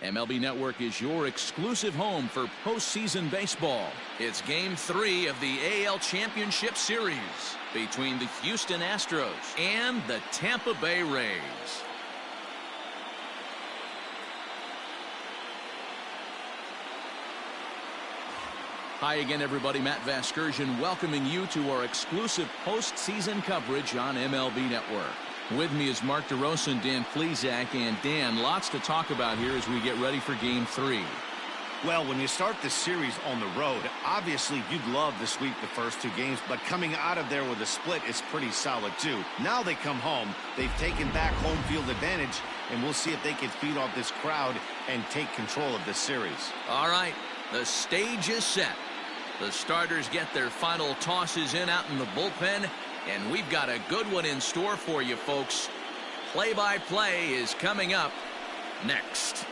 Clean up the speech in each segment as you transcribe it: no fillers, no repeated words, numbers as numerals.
MLB Network is your exclusive home for postseason baseball. It's Game 3 of the AL Championship Series between the Houston Astros and the Tampa Bay Rays. Hi again, everybody. Matt Vasgersian welcoming you to our exclusive postseason coverage on MLB Network. With me is Mark DeRosa and Dan Plesac. And Dan, lots to talk about here as we get ready for Game 3. Well, when you start this series on the road, obviously you'd love to sweep the first 2 games, but coming out of there with a split is pretty solid too. Now they come home, they've taken back home field advantage, and we'll see if they can feed off this crowd and take control of this series. All right, the stage is set. The starters get their final tosses in out in the bullpen, and we've got a good one in store for you, folks. Play-by-play is coming up next.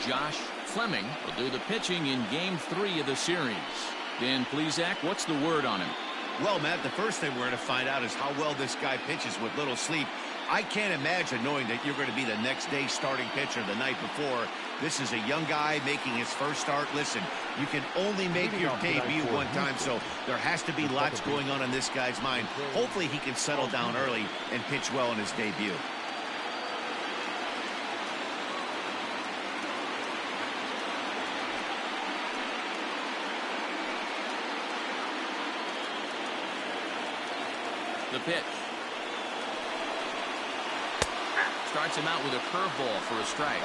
Josh Fleming will do the pitching in Game 3 of the series. Dan Plesac, what's the word on him? Well, Matt, the first thing we're going to find out is how well this guy pitches with little sleep. I can't imagine knowing that you're going to be the next day starting pitcher the night before. This is a young guy making his first start. Listen, you can only make your debut one time, so there has to be lots going on in this guy's mind. Hopefully he can settle down early and pitch well in his debut. The pitch. Starts him out with a curveball for a strike.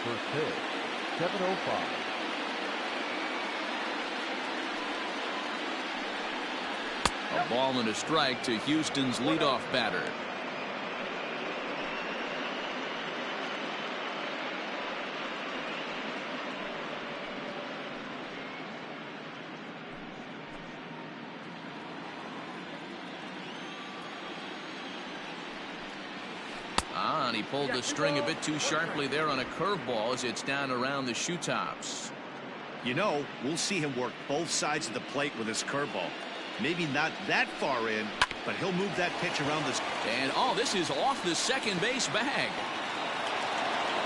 First pitch, 7:05. A ball and a strike to Houston's leadoff batter. And he pulled the string a bit too sharply there on a curveball as it's down around the shoe tops. You know, we'll see him work both sides of the plate with his curveball. Maybe not that far in, but he'll move that pitch around this. And this is off the second base bag.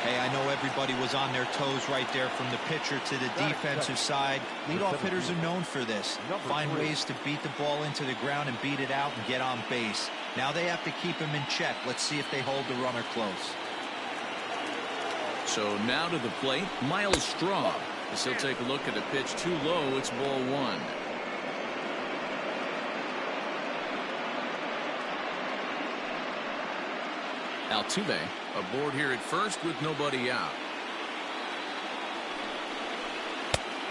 Hey, I know everybody was on their toes right there from the pitcher to the defensive side. Leadoff hitters are known for this. Find ways to beat the ball into the ground and beat it out and get on base. Now they have to keep him in check. Let's see if they hold the runner close. So now to the plate, Miles Straw. As he'll take a look at a pitch too low, it's ball 1. Altuve aboard here at first with nobody out.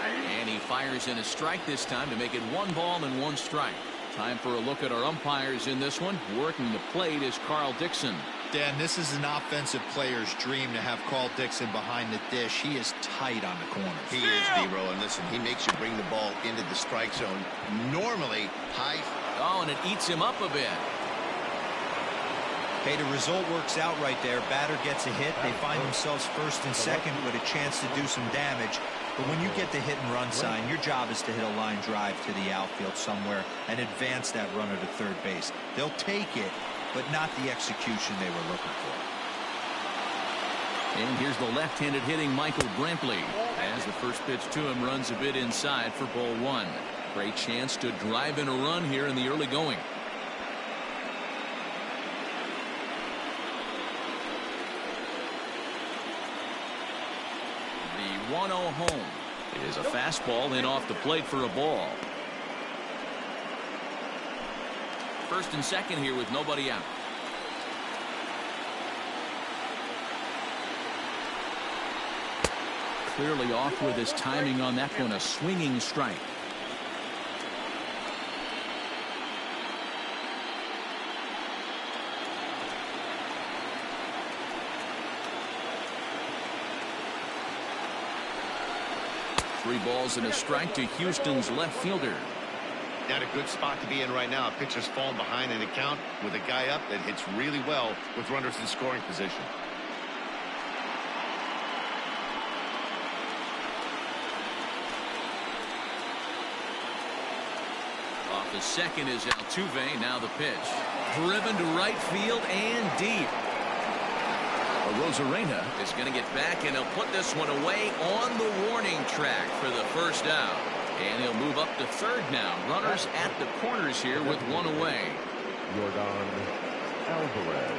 And he fires in a strike this time to make it 1 ball and 1 strike. Time for a look at our umpires in this one. Working the plate is Carl Dixon. Dan, this is an offensive player's dream to have Carl Dixon behind the dish. He is tight on the corners. He is, D-Row, and listen, he makes you bring the ball into the strike zone. Normally, high. Oh, and it eats him up a bit. Hey, the result works out right there. Batter gets a hit. They find themselves first and second with a chance to do some damage. But when you get the hit and run sign, your job is to hit a line drive to the outfield somewhere and advance that runner to third base. They'll take it, but not the execution they were looking for. And here's the left-handed hitting Michael Brantley as the first pitch to him runs a bit inside for ball 1. Great chance to drive in a run here in the early going. The 1-0 home is a fastball in off the plate for a ball. First and second here with nobody out. Clearly off with his timing on that one. A swinging strike. 3 balls and a strike to Houston's left fielder. Not a good spot to be in right now. A pitcher's falling behind in the count with a guy up that hits really well with runners in scoring position. Off the second is Altuve. Now the pitch. Driven to right field and deep. Rosarena is going to get back, and he'll put this one away on the warning track for the first out. And he'll move up to third now. Runners at the corners here with 1 away. Yordan Alvarez.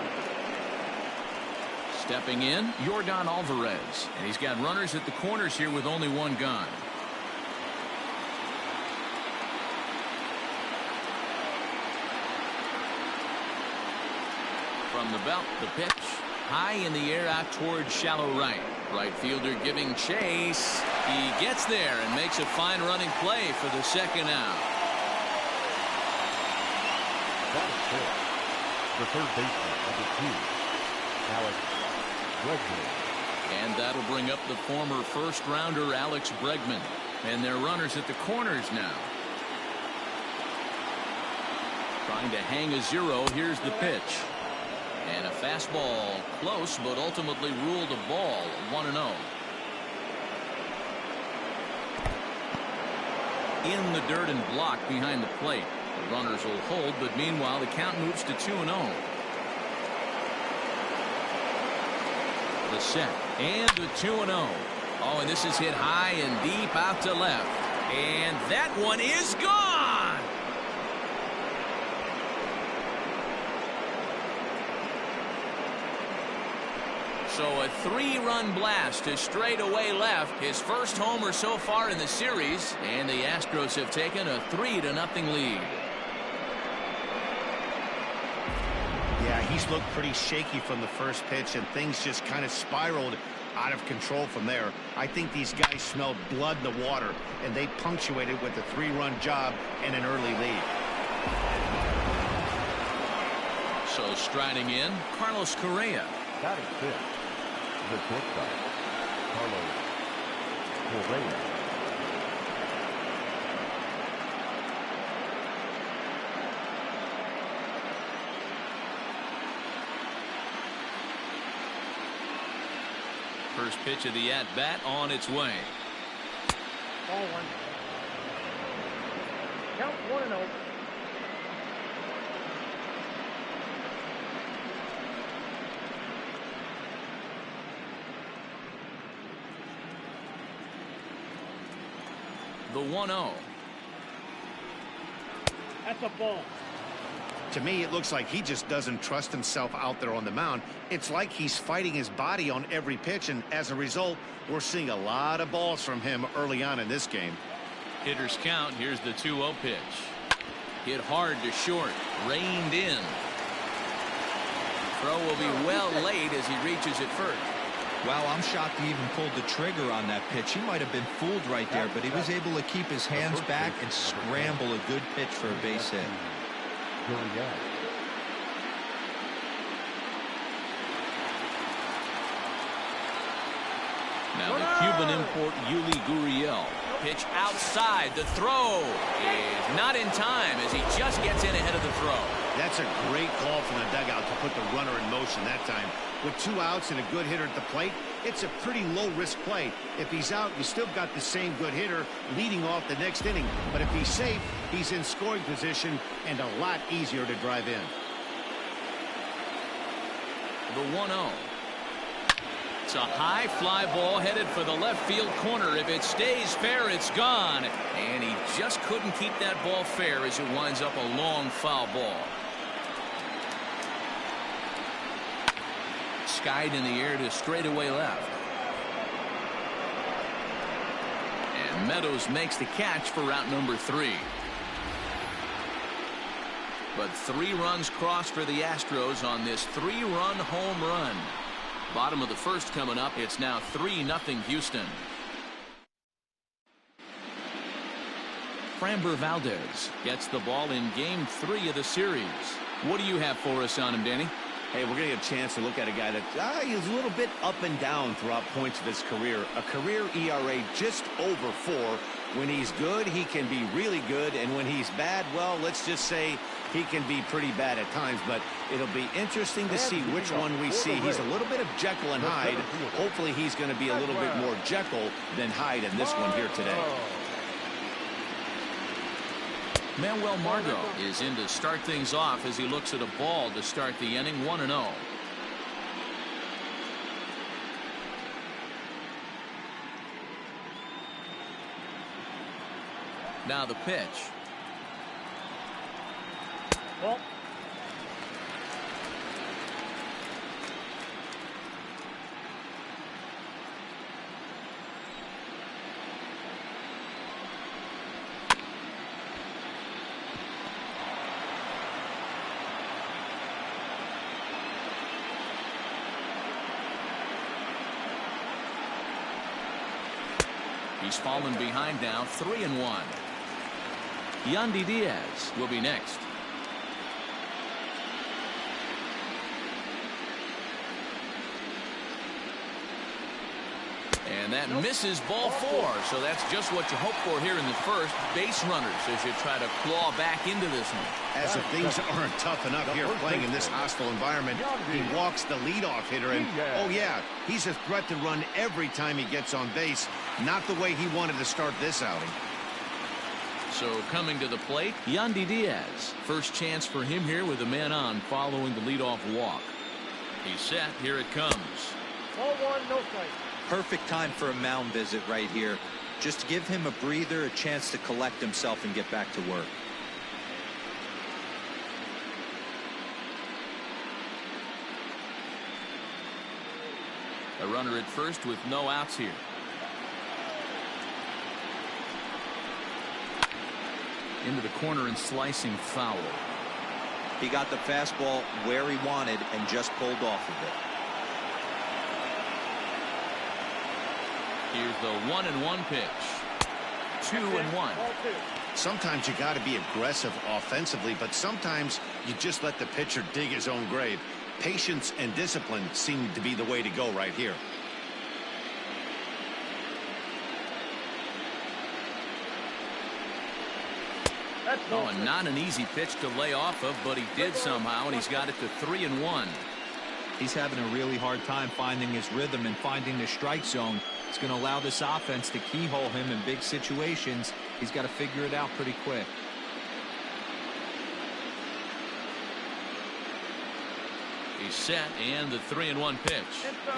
Stepping in, Yordan Alvarez. And he's got runners at the corners here with only 1 gone. From the belt, the pitch. High in the air out towards shallow right. Right fielder giving chase. He gets there and makes a fine running play for the second out. That is it. The third baseman, number 2, Alcs Bregman. And that'll bring up the former first-rounder Alex Bregman. And their runners at the corners now. Trying to hang a 0. Here's the pitch. And a fastball close, but ultimately ruled a ball. 1-0. In the dirt and blocked behind the plate. The runners will hold, but meanwhile the count moves to 2-0. The set and the 2-0. Oh, and this is hit high and deep out to left. And that one is gone. So a 3-run blast to straightaway left. His first homer so far in the series. And the Astros have taken a 3-0 lead. Yeah, he's looked pretty shaky from the first pitch, and things just kind of spiraled out of control from there. I think these guys smelled blood in the water, and they punctuated with a 3-run job and an early lead. So striding in, Carlos Correa. That is it. The shortstop, Carlos Correa. First pitch of the at-bat on its way. Ball 1. Count 1-0. The 1-0. That's a ball. To me, it looks like he just doesn't trust himself out there on the mound. It's like he's fighting his body on every pitch, and as a result, we're seeing a lot of balls from him early on in this game. Hitters count. Here's the 2-0 pitch. Hit hard to short. Reined in. Throw will be well late as he reaches it first. Wow, I'm shocked he even pulled the trigger on that pitch. He might have been fooled right there, but he was able to keep his hands back and scramble a good pitch for a base hit. Now the Cuban import Yuli Gurriel. Pitch outside. The throw is not in time as he just gets in ahead of the throw. That's a great call from the dugout to put the runner in motion that time. With 2 outs and a good hitter at the plate, it's a pretty low-risk play. If he's out, you still got the same good hitter leading off the next inning. But if he's safe, he's in scoring position and a lot easier to drive in. The 1-0. It's a high fly ball headed for the left field corner. If it stays fair, it's gone. And he just couldn't keep that ball fair as it winds up a long foul ball. Skied in the air to straightaway left. And Meadows makes the catch for route number 3. But 3 runs crossed for the Astros on this 3-run home run. Bottom of the first coming up. It's now 3-0 Houston. Framber Valdez gets the ball in game 3 of the series. What do you have for us on him, Danny? Hey, we're going to get a chance to look at a guy that is a little bit up and down throughout points of his career. A career ERA just over 4. When he's good, he can be really good. And when he's bad, well, let's just say he can be pretty bad at times. But it'll be interesting to see which one we see. He's a little bit of Jekyll and Hyde. Hopefully he's going to be a little bit more Jekyll than Hyde in this one here today. Manuel Margot is in to start things off as he looks at a ball to start the inning. 1-0. Now the pitch. Ball. He's fallen behind now, 3-1. Yandy Diaz will be next. And that misses ball 4. So that's just what you hope for here in the first. Base runners as you try to claw back into this one. As if things aren't tough enough here playing in this hostile environment, he walks the leadoff hitter. And, oh, yeah, he's a threat to run every time he gets on base. Not the way he wanted to start this outing. So coming to the plate, Yandy Diaz. First chance for him here with a man on following the leadoff walk. He's set. Here it comes. Ball 1, no strike. Perfect time for a mound visit right here. Just give him a breather, a chance to collect himself and get back to work. A runner at first with no outs here. Into the corner and slicing foul. He got the fastball where he wanted and just pulled off of it. Here's the 1-1 pitch. 2-1. Ball 2. Sometimes you got to be aggressive offensively, but sometimes you just let the pitcher dig his own grave. Patience and discipline seem to be the way to go right here. Oh, and not an easy pitch to lay off of, but he did somehow, and he's got it to 3-1. He's having a really hard time finding his rhythm and finding the strike zone. It's going to allow this offense to keyhole him in big situations. He's got to figure it out pretty quick. He's set, and the 3-1 pitch.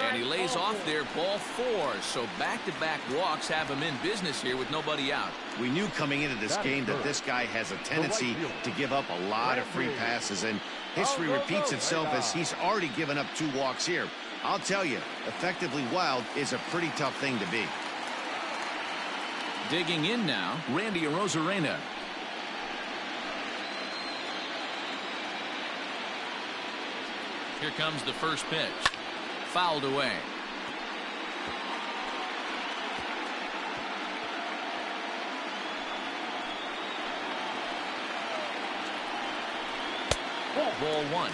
And he lays off there, ball 4. So back-to-back walks have him in business here with nobody out. We knew coming into this game that this guy has a tendency to give up a lot of free passes, and history repeats itself as he's already given up 2 walks here. I'll tell you, effectively wild is a pretty tough thing to be. Digging in now, Randy Arozarena. Here comes the first pitch. Fouled away. Ball 1.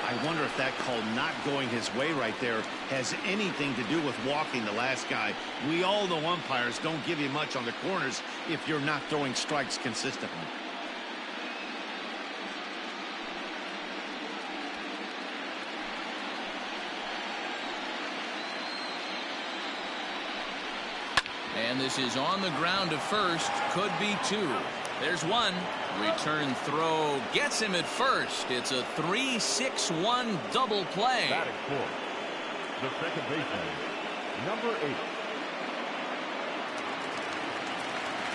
I wonder if that call not going his way right there has anything to do with walking the last guy. We all know umpires don't give you much on the corners if you're not throwing strikes consistently. And this is on the ground to first. Could be 2. There's 1. Return throw gets him at first. It's a 3-6-1 double play. Batting fourth, the second baseman, number 8.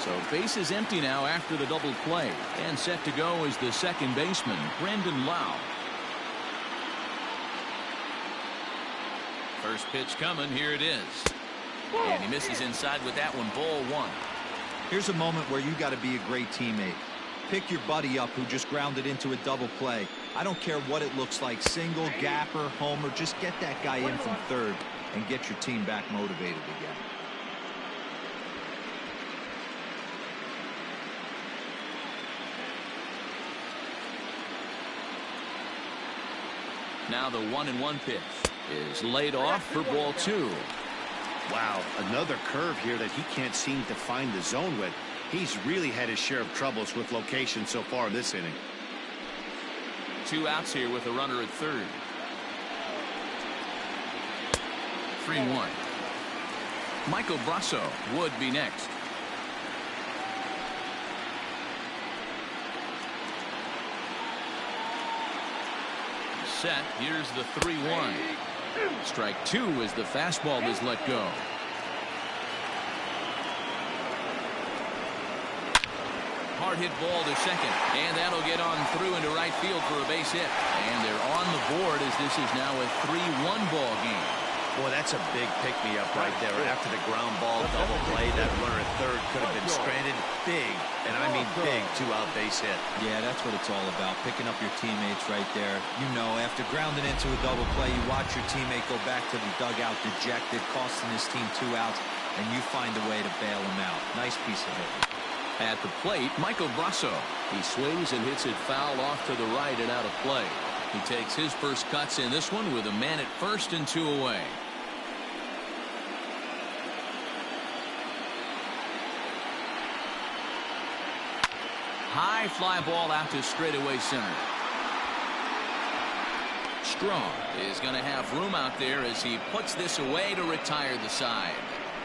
So base is empty now after the double play. And set to go is the second baseman, Brandon Lau. First pitch coming. Here it is. And he misses inside with that one. Ball 1. Here's a moment where you got to be a great teammate. Pick your buddy up who just grounded into a double play. I don't care what it looks like, single, gapper, homer, just get that guy in from third and get your team back motivated again. Now the 1-1 pitch is laid off for ball 2. Wow, another curve here that he can't seem to find the zone with. He's really had his share of troubles with location so far in this inning. 2 outs here with a runner at third. 3-1. Michael Brasso would be next. Set. Here's the 3-1. Strike 2 as the fastball is let go. Hard hit ball to second, and that'll get on through into right field for a base hit. And they're on the board as this is now a 3-1 ball game. Boy, that's a big pick-me-up right there. After the ground ball double play, that runner at third could have been stranded. Big, and I mean big, 2-out base hit. Yeah, that's what it's all about, picking up your teammates right there. You know, after grounding into a double play, you watch your teammate go back to the dugout dejected, costing his team 2 outs, and you find a way to bail him out. Nice piece of hitting. At the plate, Michael Brasso. He swings and hits it foul off to the right and out of play. He takes his first cuts in this one with a man at first and 2 away. High fly ball out to straightaway center. Strong is going to have room out there as he puts this away to retire the side.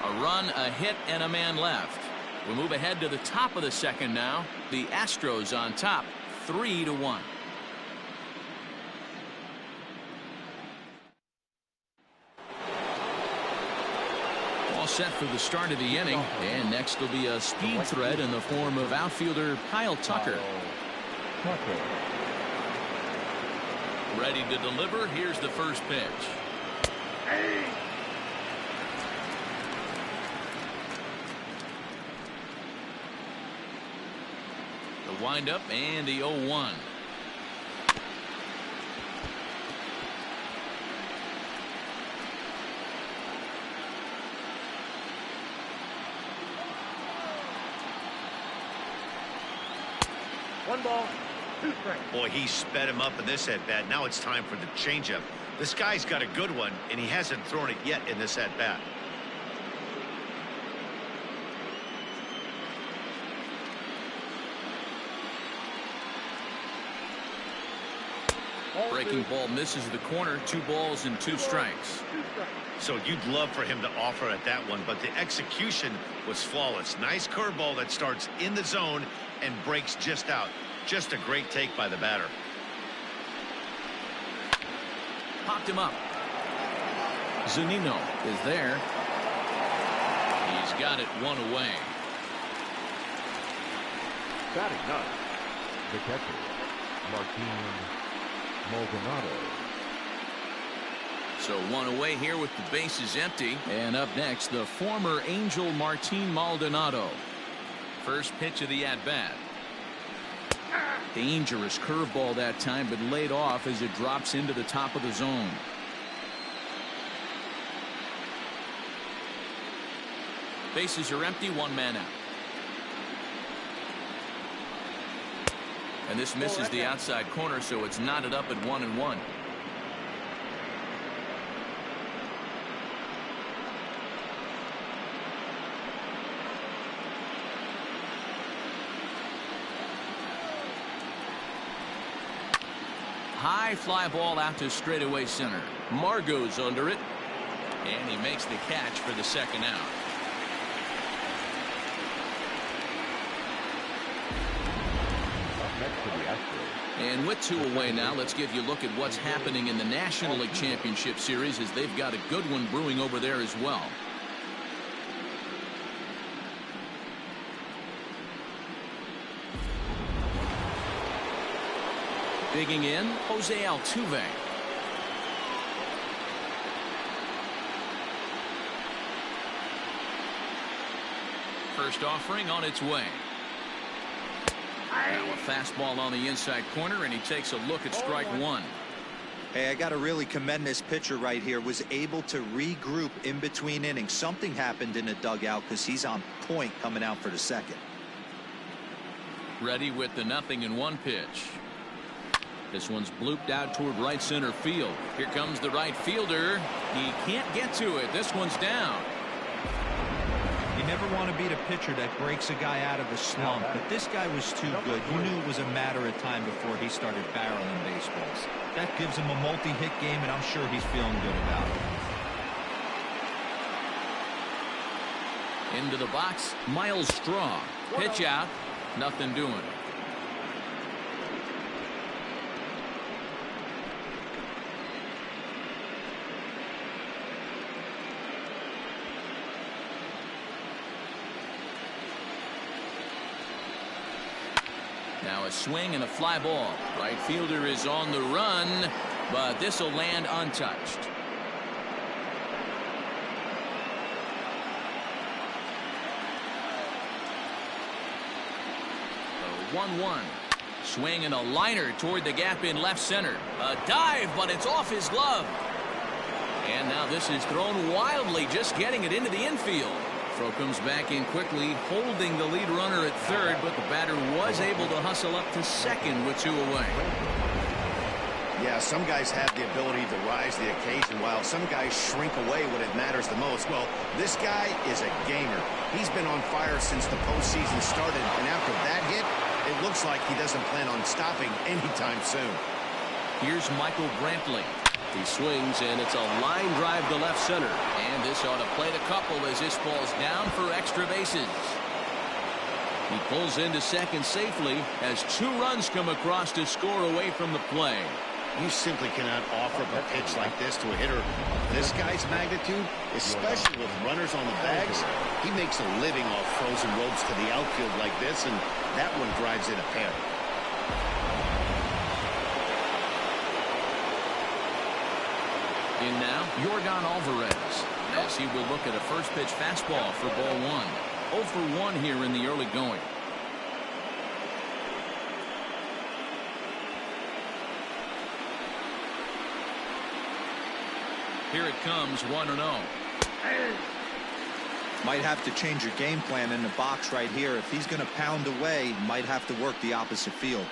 A run, a hit, and a man left. We move ahead to the top of the second now. The Astros on top, 3-1. All set for the start of the inning, and next will be a speed threat in the form of outfielder Kyle Tucker. Ready to deliver. Here's the first pitch. The windup and the 0-1. One ball, 2 strikes. Boy, he sped him up in this at-bat. Now it's time for the changeup. This guy's got a good one, and he hasn't thrown it yet in this at-bat. Breaking ball misses the corner. 2 balls and 2 strikes. So you'd love for him to offer at that one, but the execution was flawless. Nice curveball that starts in the zone and breaks just out. Just a great take by the batter. Popped him up. Zunino is there. He's got it 1 away. Batting ninth, the catcher, Martin Maldonado. So 1 away here with the bases empty. And up next, the former Angel Martin Maldonado. First pitch of the at-bat. Dangerous curveball that time, but laid off as it drops into the top of the zone. Bases are empty, 1 man out. And this misses the outside corner, so it's knotted up at 1-1. High fly ball out to straightaway center. Margot's under it, and he makes the catch for the second out. Next to the Astros. And with 2 away now, let's give you a look at what's happening in the National League Championship Series, as they've got a good one brewing over there as well. Digging in, Jose Altuve. First offering on its way. Now a fastball on the inside corner, and he takes a look at strike 1. Hey, I got to really commend this pitcher right here. Was able to regroup in between innings. Something happened in the dugout because he's on point coming out for the second. Ready with the 0-1 pitch. This one's blooped out toward right center field. Here comes the right fielder. He can't get to it. This one's down. You never want to beat a pitcher that breaks a guy out of a slump, but this guy was too good. You knew it was a matter of time before he started barreling baseballs. That gives him a multi-hit game, and I'm sure he's feeling good about it. Into the box, Miles Straw. Pitch out. Nothing doing. Now a swing and a fly ball. Right fielder is on the run, but this will land untouched. The 1-1. Swing and a liner toward the gap in left center. A dive, but it's off his glove. And now this is thrown wildly, just getting it into the infield. Throw comes back in quickly, holding the lead runner at third, but the batter was able to hustle up to second with 2 away. Yeah, some guys have the ability to rise to the occasion, while some guys shrink away when it matters the most. Well, this guy is a gamer. He's been on fire since the postseason started, and after that hit, it looks like he doesn't plan on stopping anytime soon. Here's Michael Brantley. He swings, and it's a line drive to left center. And this ought to play the couple as this falls down for extra bases. He pulls into second safely as 2 runs come across to score away from the play. You simply cannot offer up a pitch like this to a hitter of this guy's magnitude, especially with runners on the bags. He makes a living off frozen ropes to the outfield like this, and that one drives in a pair. In now, Yordan Alvarez, as he will look at a first pitch fastball for ball 1. 0 for 1 here in the early going. Here it comes, 1-0. Might have to change your game plan in the box right here. If he's going to pound away, might have to work the opposite field.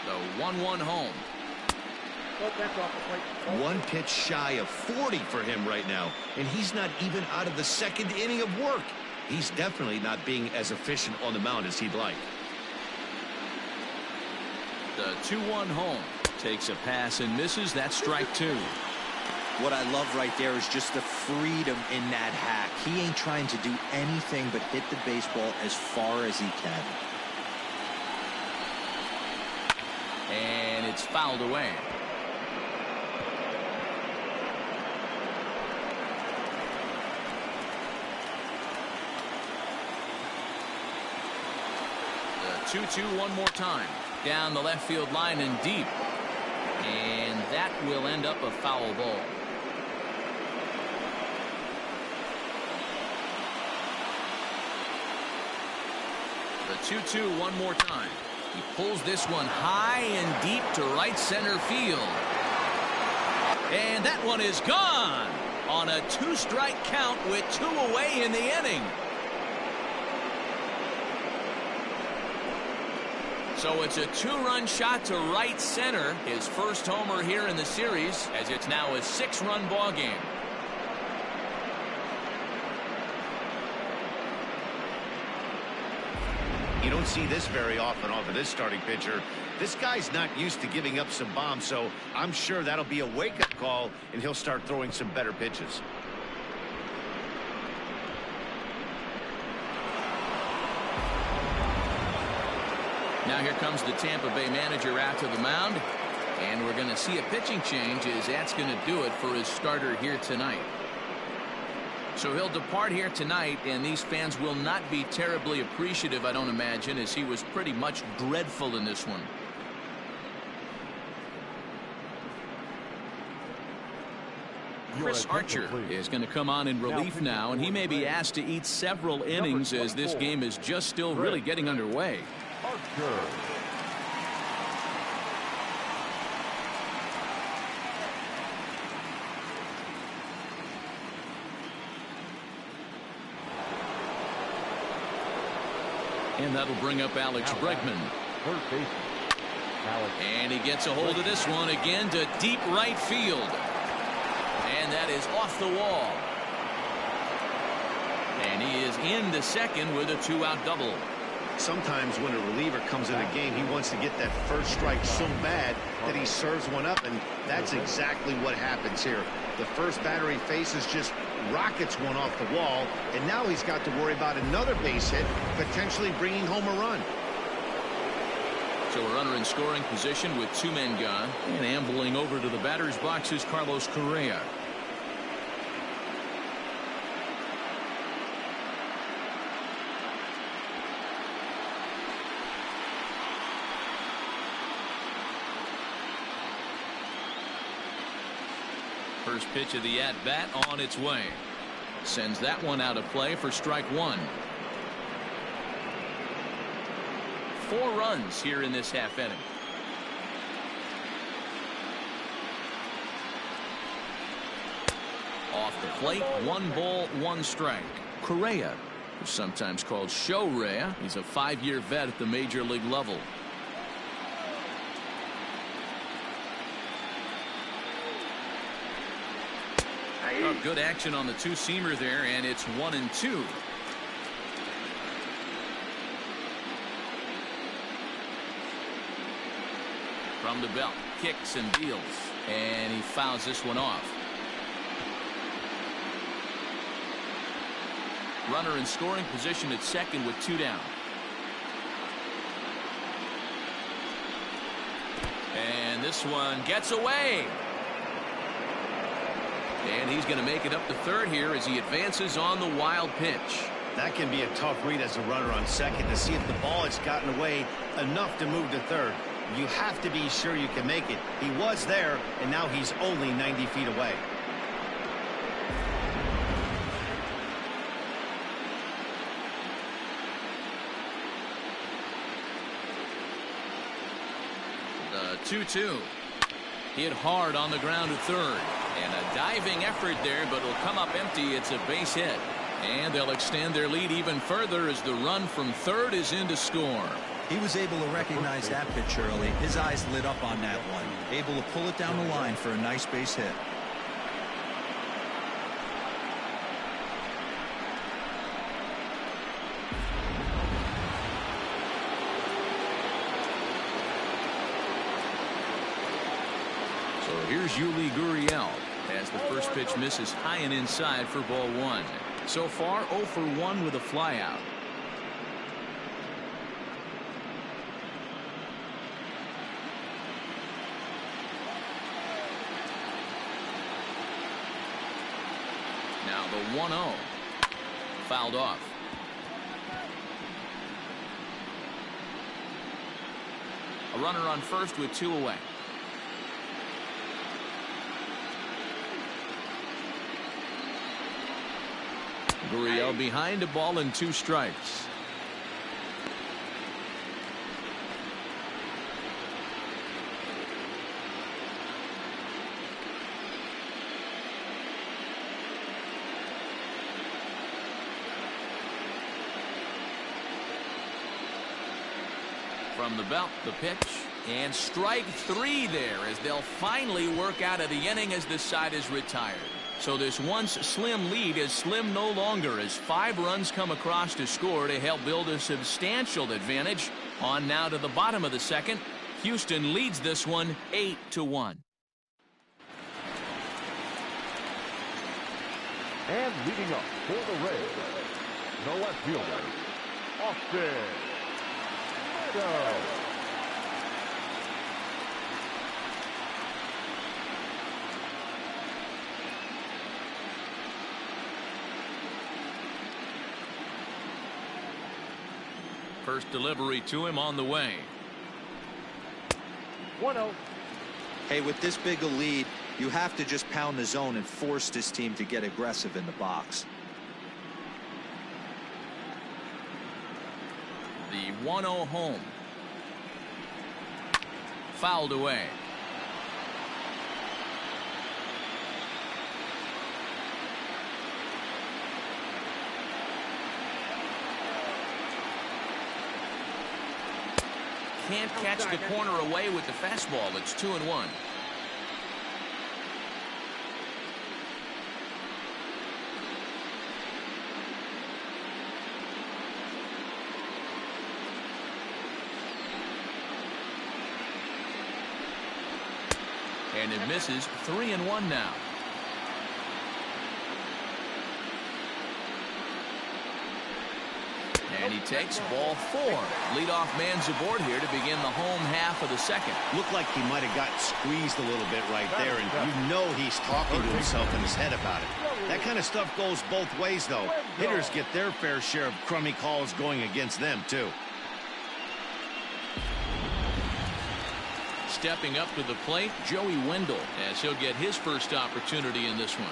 The 1-1 home. One pitch shy of 40 for him right now, and he's not even out of the second inning of work. He's definitely not being as efficient on the mound as he'd like. The 2-1 home. Takes a pass and misses. That's strike 2. What I love right there is just the freedom in that hack. He ain't trying to do anything but hit the baseball as far as he can. And it's fouled away. The 2-2 one more time. Down the left field line and deep. And that will end up a foul ball. The 2-2 one more time. He pulls this one high and deep to right center field. And that one is gone on a 2-strike count with 2 away in the inning. So it's a 2-run shot to right center. His first homer here in the series, as it's now a 6-run ball game. You don't see this very often off of this starting pitcher. This guy's not used to giving up some bombs, so I'm sure that'll be a wake-up call, and he'll start throwing some better pitches. Now here comes the Tampa Bay manager out to the mound, and we're going to see a pitching change as that's going to do it for his starter here tonight. So he'll depart here tonight, and these fans will not be terribly appreciative, I don't imagine, as he was pretty much dreadful in this one. Chris Archer is going to come on in relief now, and he may be asked to eat several innings as this game is just still really getting underway. Archer. And that'll bring up Alex Bregman. Third baseman, Alex. And he gets a hold of this one again to deep right field. And that is off the wall. And he is into second with a 2-out double. Sometimes when a reliever comes in a game, he wants to get that first strike so bad that he serves one up, and that's exactly what happens here. The first batter he faces just rockets one off the wall, and now he's got to worry about another base hit, potentially bringing home a run. So a runner in scoring position with 2 men gone, and ambling over to the batter's box is Carlos Correa. First pitch of the at-bat on its way. Sends that one out of play for strike 1. 4 runs here in this half inning. Off the plate, 1 ball, 1 strike. Correa, who's sometimes called Show-Rea, he's a 5-year vet at the major league level. Oh, good action on the 2-seamer there, and it's 1-2. From the belt, kicks and deals, and he fouls this one off. Runner in scoring position at second with 2 down. And this one gets away. And he's going to make it up to third here as he advances on the wild pitch. That can be a tough read as a runner on second to see if the ball has gotten away enough to move to third. You have to be sure you can make it. He was there, and now he's only 90 feet away. The 2-2. Hit hard on the ground at third. And a diving effort there, but it'll come up empty. It's a base hit. And they'll extend their lead even further as the run from third is in to score. He was able to recognize that pitch early. His eyes lit up on that one. Able to pull it down the line for a nice base hit. So here's Yuli Gurriel as the first pitch misses high and inside for ball 1. So far 0 for 1 with a flyout. Now the 1-0 fouled off. A runner on first with 2 away. Gurriel behind a ball and 2 strikes. From the belt, the pitch, and strike 3 there as they'll finally work out of the inning as this side is retired. So this once slim lead is slim no longer as 5 runs come across to score to help build a substantial advantage. On now to the bottom of the second. Houston leads this one 8-1. And leading up for the Rays, the left fielder, Austin Meadows. First delivery to him on the way. 1-0. Hey, with this big a lead, you have to just pound the zone and force this team to get aggressive in the box. The 1-0 home. Fouled away. can't catch the corner away with the fastball. It's 2-1. And it misses. 3-1 now. And he takes ball 4. Leadoff man's aboard here to begin the home half of the second. Looked like he might have gotten squeezed a little bit right there, and you know he's talking to himself in his head about it. That kind of stuff goes both ways, though. Hitters get their fair share of crummy calls going against them, too. Stepping up to the plate, Joey Wendell, as he'll get his first opportunity in this one.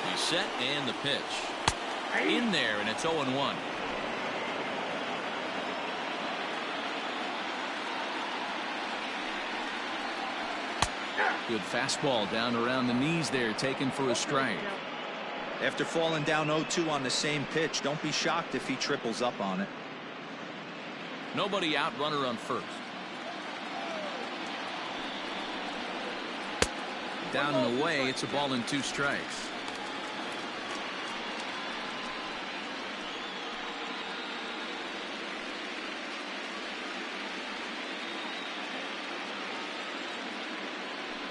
He's set, and the pitch. In there, and it's 0-1. Good fastball down around the knees there, taken for a strike. After falling down 0-2 on the same pitch, don't be shocked if he triples up on it. Nobody out, runner on first. Down and away, it's a ball and 2 strikes.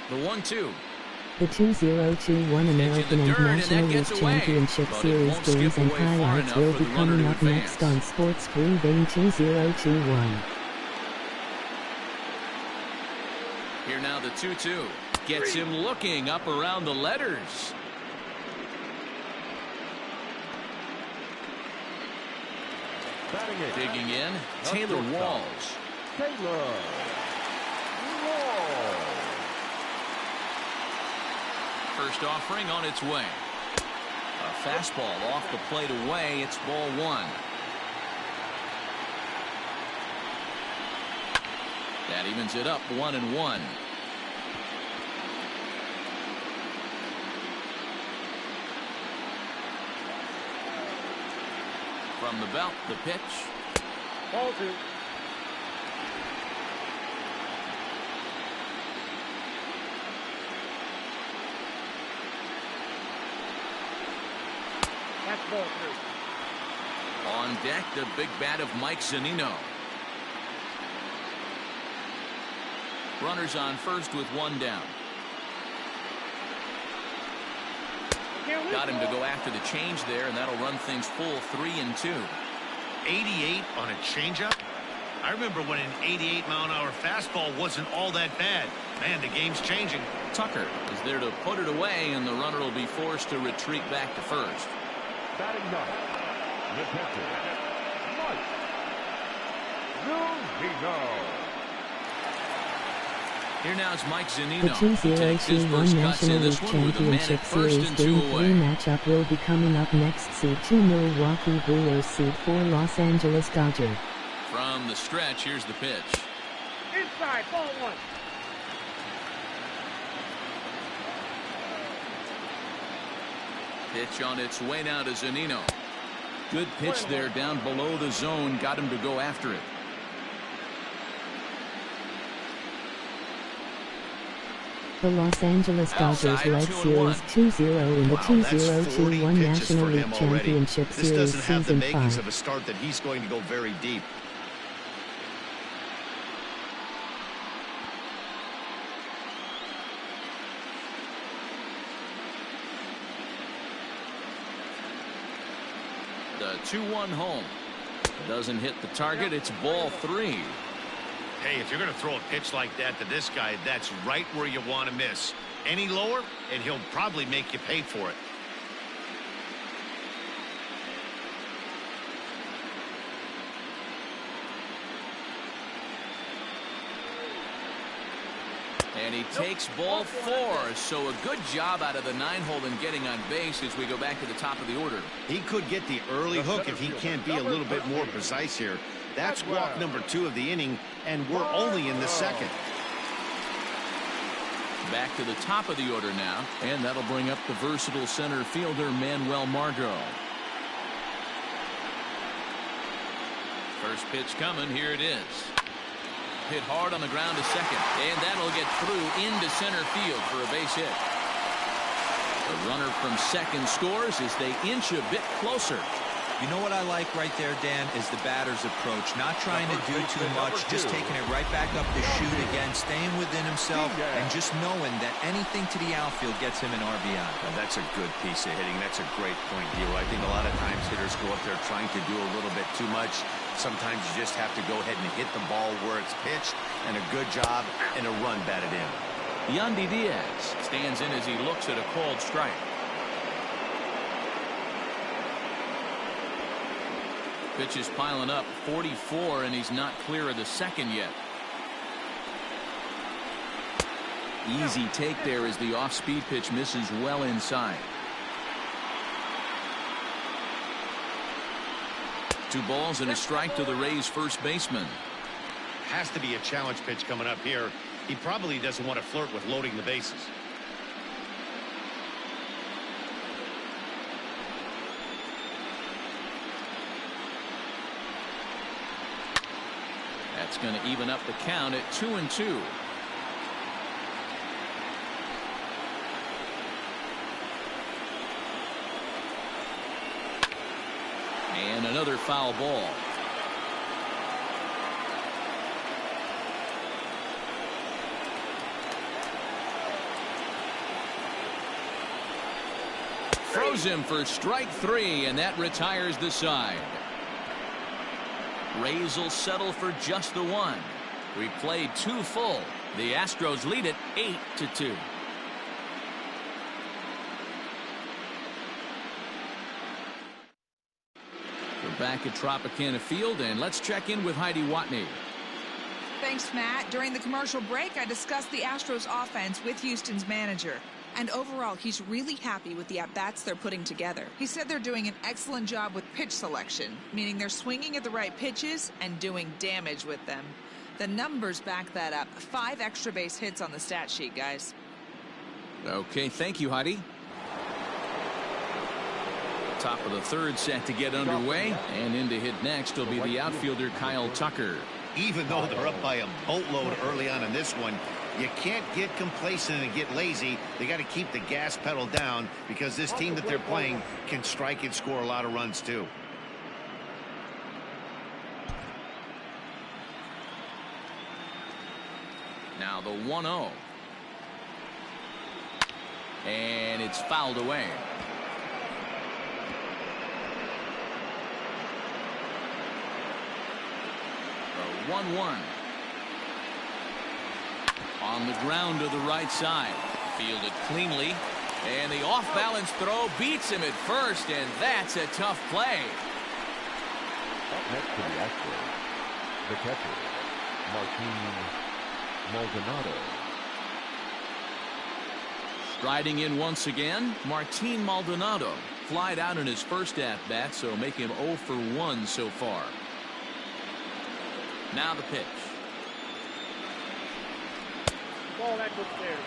The 1-2. The 2021 American and National League Championship Series games and highlights will be coming up next on Sports Green Bay 2021. Here now the 2-2. Gets him looking up around the letters. Digging in, Taylor Walls. First offering on its way. A fastball off the plate away. It's ball 1. That evens it up 1-1. From the belt, the pitch. Ball 2. That's ball 3. On deck, the big bat of Mike Zunino. Runners on first with 1 down. Got him to go after the change there, and that'll run things full 3-2. 88 on a changeup? I remember when an 88-mile-an-hour fastball wasn't all that bad. Man, the game's changing. Tucker is there to put it away, and the runner will be forced to retreat back to first. Batting ninth, the pitcher, Mike Zunino. Here now is Mike The Zunino. He takes his 2021 first cuts National in League this one with a man Championship at first Series and Game 2 3 away. matchup will be coming up next. Seed 2 Milwaukee Brewers, Seed 4 Los Angeles Dodgers. From the stretch, here's the pitch. Inside, ball 1. Pitch on its way now to Zunino. Good pitch there down below the zone. Got him to go after it. The Los Angeles Dodgers Outside, led 2-1. Series 2-0 in the Wow, that's 40 2021 pitches National for League him already. Championship This Series doesn't have the Season makings 5. of a start that he's going to go very deep. The 2-1 home. Doesn't hit the target. It's ball 3. Hey, if you're going to throw a pitch like that to this guy, that's right where you want to miss. Any lower, and he'll probably make you pay for it. And he takes ball 4. So a good job out of the 9-hole in getting on base as we go back to the top of the order. He could get the early hook if he can't be a little bit more precise here. That's walk number 2 of the inning, and we're only in the second. Back to the top of the order now, and that'll bring up the versatile center fielder Manuel Margot. First pitch coming. Here it is. Hit hard on the ground to second, and that'll get through into center field for a base hit. The runner from second scores as they inch a bit closer. You know what I like right there, Dan, is the batter's approach. Not trying to do too much, just taking it right back up to shoot again, staying within himself, and just knowing that anything to the outfield gets him an RBI. Well, that's a good piece of hitting. That's a great point, Gio. I think a lot of times hitters go up there trying to do a little bit too much. Sometimes you just have to go ahead and hit the ball where it's pitched, and a good job and a run batted in. Yandy Diaz stands in as he looks at a called strike. Pitch is piling up, 44, and he's not clear of the second yet. Easy take there as the off-speed pitch misses well inside. 2 balls and a strike to the Rays' first baseman. Has to be a challenge pitch coming up here. He probably doesn't want to flirt with loading the bases. That's going to even up the count at 2-2. And another foul ball. Throws him for strike 3, and that retires the side. Rays will settle for just the 1. We played 2 full. The Astros lead it 8-2. We're back at Tropicana Field, and let's check in with Heidi Watney. Thanks, Matt. During the commercial break, I discussed the Astros offense with Houston's manager. And overall, he's really happy with the at-bats they're putting together. He said they're doing an excellent job with pitch selection, meaning they're swinging at the right pitches and doing damage with them. The numbers back that up. 5 extra base hits on the stat sheet, guys. Okay, thank you, Heidi. Top of the 3rd set to get underway, and in to hit next will be the outfielder Kyle Tucker. Even though they're up by a boatload early on in this one, you can't get complacent and get lazy. They got to keep the gas pedal down because this team that they're playing can strike and score a lot of runs too. Now the 1-0. And it's fouled away. The 1-1. On the ground to the right side. Fielded cleanly. And the off-balance throw beats him at first, and that's a tough play. Up next to the Astros, the catcher, Martin Maldonado. Striding in once again, Martin Maldonado. Flied out in his first at-bat, so make him 0 for 1 so far. Now the pitch. Ball that's upstairs.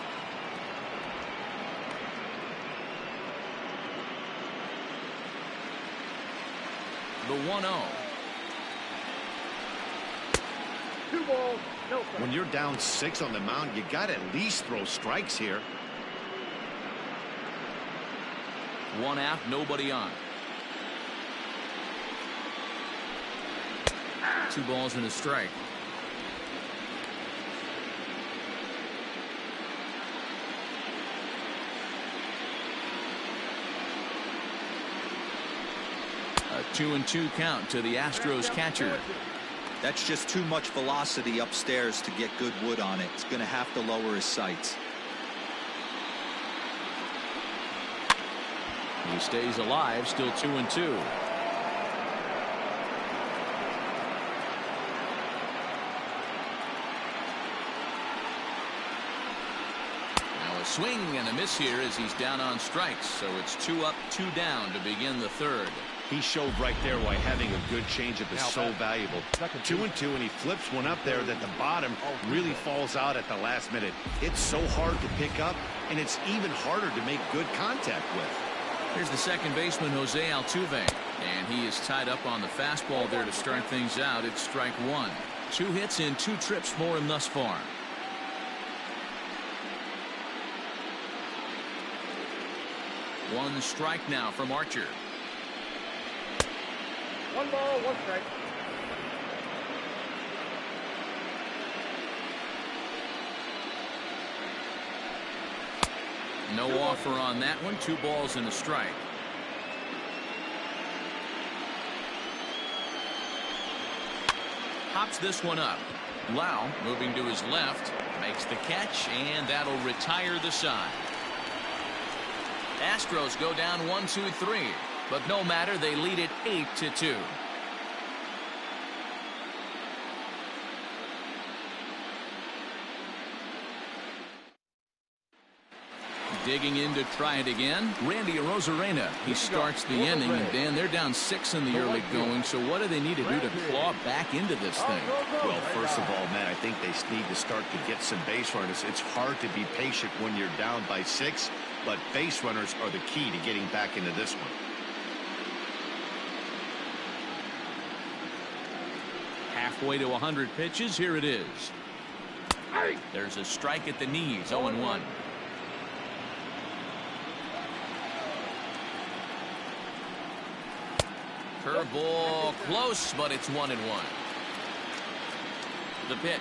The 1-0. 2 balls, no strikes. When you're down 6 on the mound, you got to at least throw strikes here. 1 out, nobody on. 2 balls and a strike. A 2-2 count to the Astros catcher. That's just too much velocity upstairs to get good wood on it. It's going to have to lower his sights. He stays alive, still 2-2. Now a swing and a miss here as he's down on strikes. So it's 2 up, 2 down to begin the third. He showed right there why having a good changeup is so valuable. 2-2, and he flips one up there that the bottom really falls out at the last minute. It's so hard to pick up, and it's even harder to make good contact with. Here's the second baseman, Jose Altuve, and he is tied up on the fastball there to start things out. It's strike 1. 2 hits in 2 trips for him thus far. One strike now from Archer. 1 ball, 1 strike. No offer on that one. 2 balls and a strike. Hops this one up. Lau moving to his left, makes the catch, and that'll retire the side. Astros go down 1-2-3, but no matter, they lead it 8-2. Digging in to try it again, Randy Arozarena. He starts the inning, and Dan, they're down 6 in the early going, so what do they need to do to claw back into this thing? Well, first of all, Matt, I think they need to start to get some base runners. It's hard to be patient when you're down by 6, but base runners are the key to getting back into this one. Halfway to 100 pitches, here it is. There's a strike at the knees, 0-1. Curveball close, but it's 1-1. The pitch.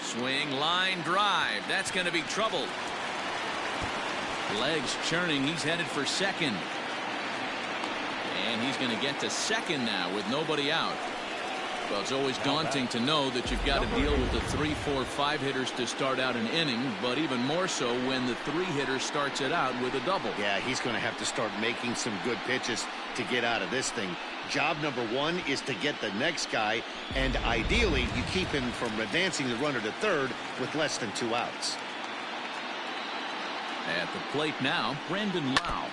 Swing, line drive. That's going to be trouble. Legs churning. He's headed for second. And he's going to get to second now with nobody out. Well, it's always daunting to know that you've got to deal with the 3, 4, 5 hitters to start out an inning, but even more so when the 3 hitter starts it out with a double. Yeah, he's going to have to start making some good pitches to get out of this thing. Job number 1 is to get the next guy, and ideally you keep him from advancing the runner to third with less than 2 outs. At the plate now, Brandon Lau.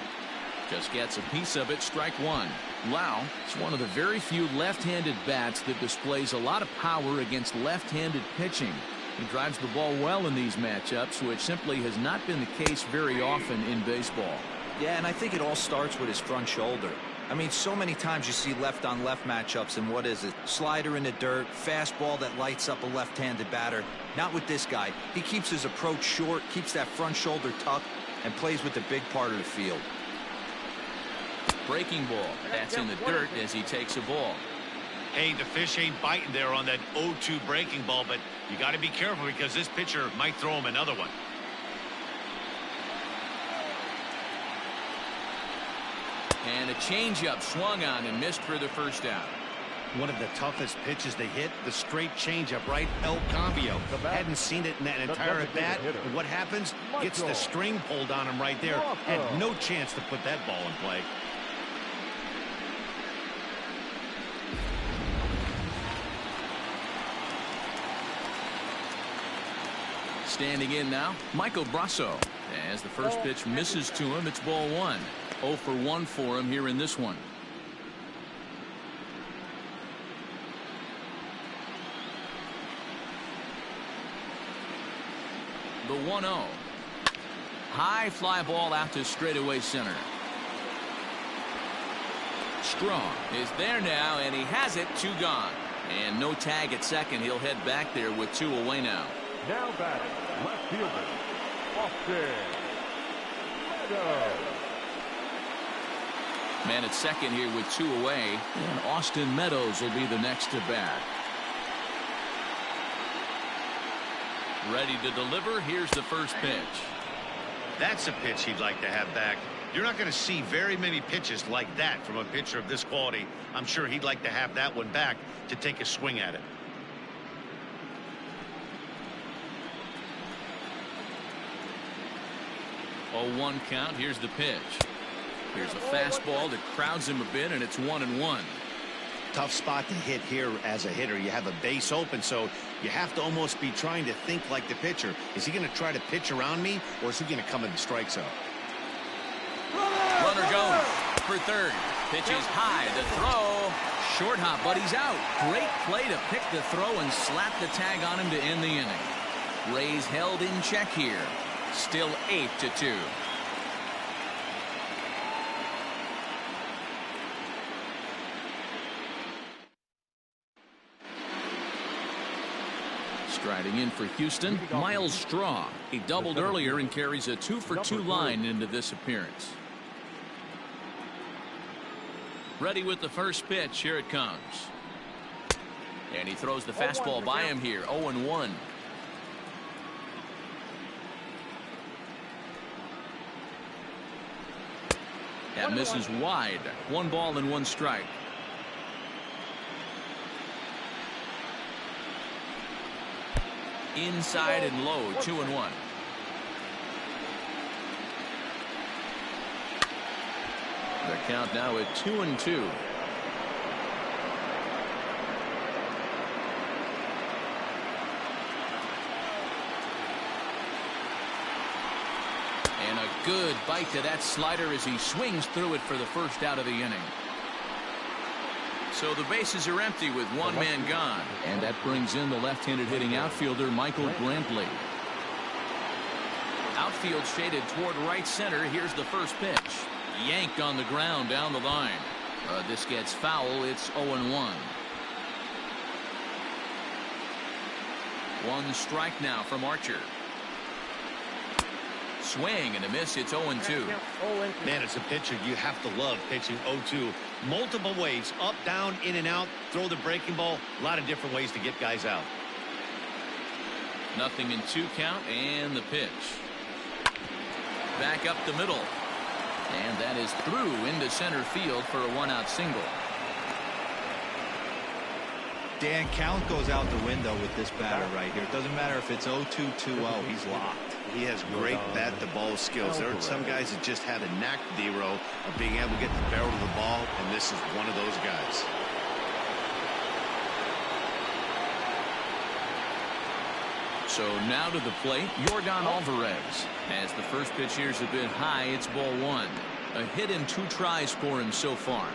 Just gets a piece of it, strike 1. Lau is one of the very few left-handed bats that displays a lot of power against left-handed pitching. He drives the ball well in these matchups, which simply has not been the case very often in baseball. Yeah, and I think it all starts with his front shoulder. I mean, so many times you see left-on-left matchups, and what is it? Slider in the dirt, fastball that lights up a left-handed batter. Not with this guy. He keeps his approach short, keeps that front shoulder tucked, and plays with the big part of the field. Breaking ball. That's in the dirt as he takes a ball. Hey, the fish ain't biting there on that 0-2 breaking ball, but you got to be careful because this pitcher might throw him another one. And a changeup swung on and missed for the first out. One of the toughest pitches they hit, the straight changeup, right? El Cambio. Hadn't seen it in that entire at bat. And what happens? Gets the string pulled on him right there. Had no chance to put that ball in play. Standing in now, Michael Brasso. As the first pitch misses to him, it's ball 1. 0 for 1 for him here in this one. The 1-0. High fly ball out to straightaway center. Strong is there now, and he has it. 2 gone. And no tag at second. He'll head back there with 2 away now. Now batting, left fielder, Austin Meadows. Man at second here with 2 away, and Austin Meadows will be the next to bat. Ready to deliver. Here's the first pitch. That's a pitch he'd like to have back. You're not going to see very many pitches like that from a pitcher of this quality. I'm sure he'd like to have that one back to take a swing at it. 0-1 count. Here's the pitch. Here's a fastball that crowds him a bit, and it's 1-1. tough spot to hit here as a hitter. You have a base open, so you have to almost be trying to think like the pitcher. Is he going to try to pitch around me, or is he going to come in the strike zone? Runner goes for third. Pitch is high. The throw. Short hop, but he's out. Great play to pick the throw and slap the tag on him to end the inning. Rays held in check here. Still 8-2. Striding in for Houston, Miles Straw. He doubled earlier and carries a 2-for-2 line into this appearance. Ready with the first pitch. Here it comes. And he throws the fastball by him here. 0-1. That misses wide. 1 ball and 1 strike. Inside and low. 2-1. The count now at 2-2. And a good bite to that slider as he swings through it for the first out of the inning. So the bases are empty with 1 man gone. And that brings in the left-handed hitting outfielder Michael Brantley. Outfield shaded toward right center. Here's the first pitch. Yanked on the ground down the line. This gets foul. It's 0-1. 1 strike now from Archer. Swing and a miss. It's 0-2. Man, as a pitcher, you have to love pitching 0-2. Multiple ways, up, down, in and out, throw the breaking ball. A lot of different ways to get guys out. Nothing in 2 count, and the pitch. Back up the middle. And that is through into center field for a 1-out single. Dan, count goes out the window with this batter right here. It doesn't matter if it's 0-2, 2-0. He's locked. He has great bat-to-ball skills. There are some guys that just have a knack, Dero, of being able to get the barrel of the ball, and this is one of those guys. So now to the plate, Yordan Alvarez. As the first pitch here's a bit high, it's ball 1. A hit in 2 tries for him so far.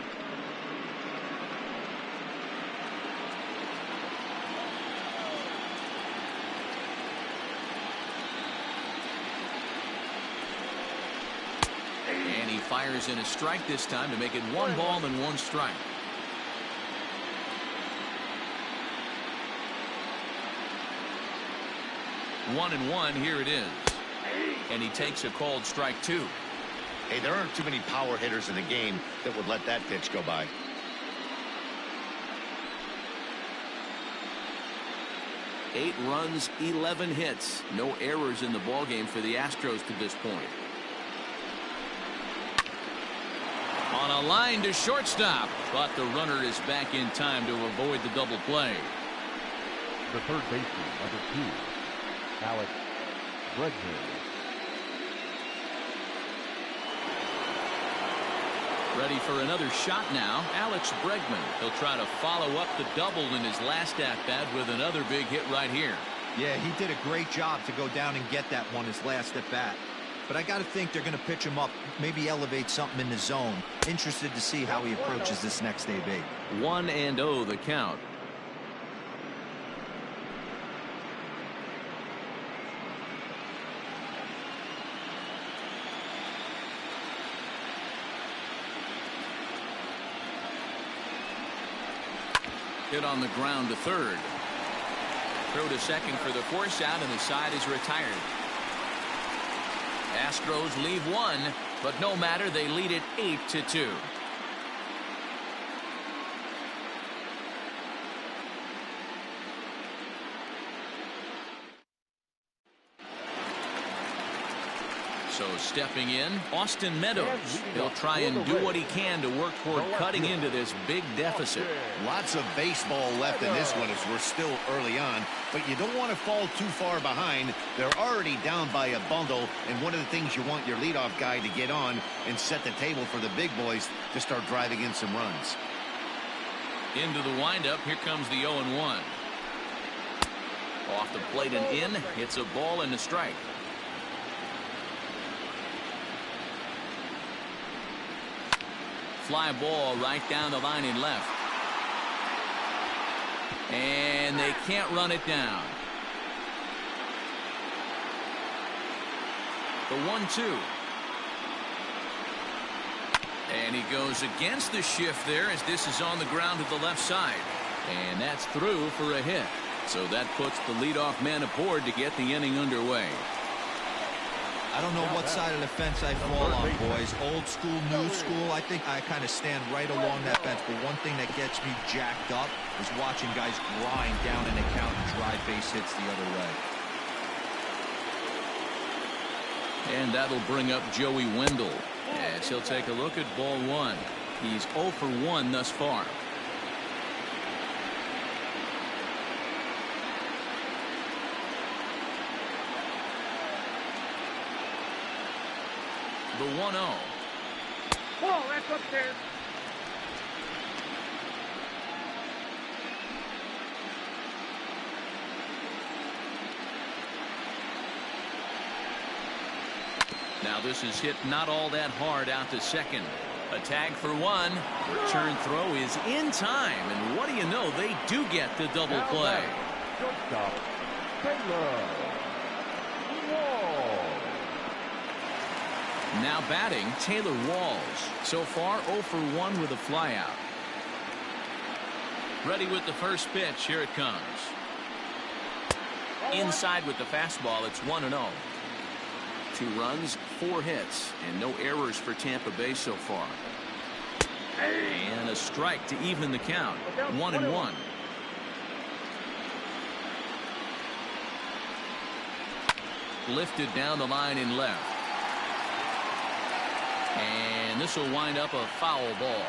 And he fires in a strike this time to make it 1 ball and 1 strike. One and 1. Here it is. And he takes a called strike 2. Hey, there aren't too many power hitters in the game that would let that pitch go by. Eight runs, 11 hits. No errors in the ballgame for the Astros to this point. On a line to shortstop, but the runner is back in time to avoid the double play. The third baseman, number 2, Alcs. Ready for another shot now. Alex Bregman. He'll try to follow up the double in his last at-bat with another big hit right here. Yeah, he did a great job to go down and get that one his last at-bat. But I got to think they're going to pitch him up, maybe elevate something in the zone. Interested to see how he approaches this next AB. 1-0 the count. Hit on the ground to third. Throw to second for the force out, and the side is retired. Astros leave 1, but no matter, they lead it 8-2. So stepping in, Austin Meadows. He'll try and do what he can to work toward cutting into this big deficit. Lots of baseball left in this one as we're still early on, but you don't want to fall too far behind. They're already down by a bundle, and one of the things you want your leadoff guy to get on and set the table for the big boys to start driving in some runs. Into the windup. Here comes the 0-1. Off the plate and in. Hits a ball and a strike. Fly ball right down the line and left. And they can't run it down. The 1-2. And he goes against the shift there as this is on the ground to the left side. And that's through for a hit. So that puts the leadoff man aboard to get the inning underway. I don't know what side of the fence I fall on, boys. Old school, new school. I think I kind of stand right along that fence. But one thing that gets me jacked up is watching guys grind down an account and drive base hits the other way. And that'll bring up Joey Wendell as he'll take a look at ball one. He's 0 for 1 thus far. The 1-0. Ball, that's upstairs. Now this is hit not all that hard out to second. A tag for one. Return throw is in time. And what do you know? They do get the double play. Shortstop, Taylor. Now batting, Taylor Walls. So far 0 for 1 with a flyout. Ready with the first pitch. Here it comes. Inside with the fastball. It's 1-0. 2 runs, 4 hits, and no errors for Tampa Bay so far. And a strike to even the count. 1-1. Lifted down the line in left. And this will wind up a foul ball.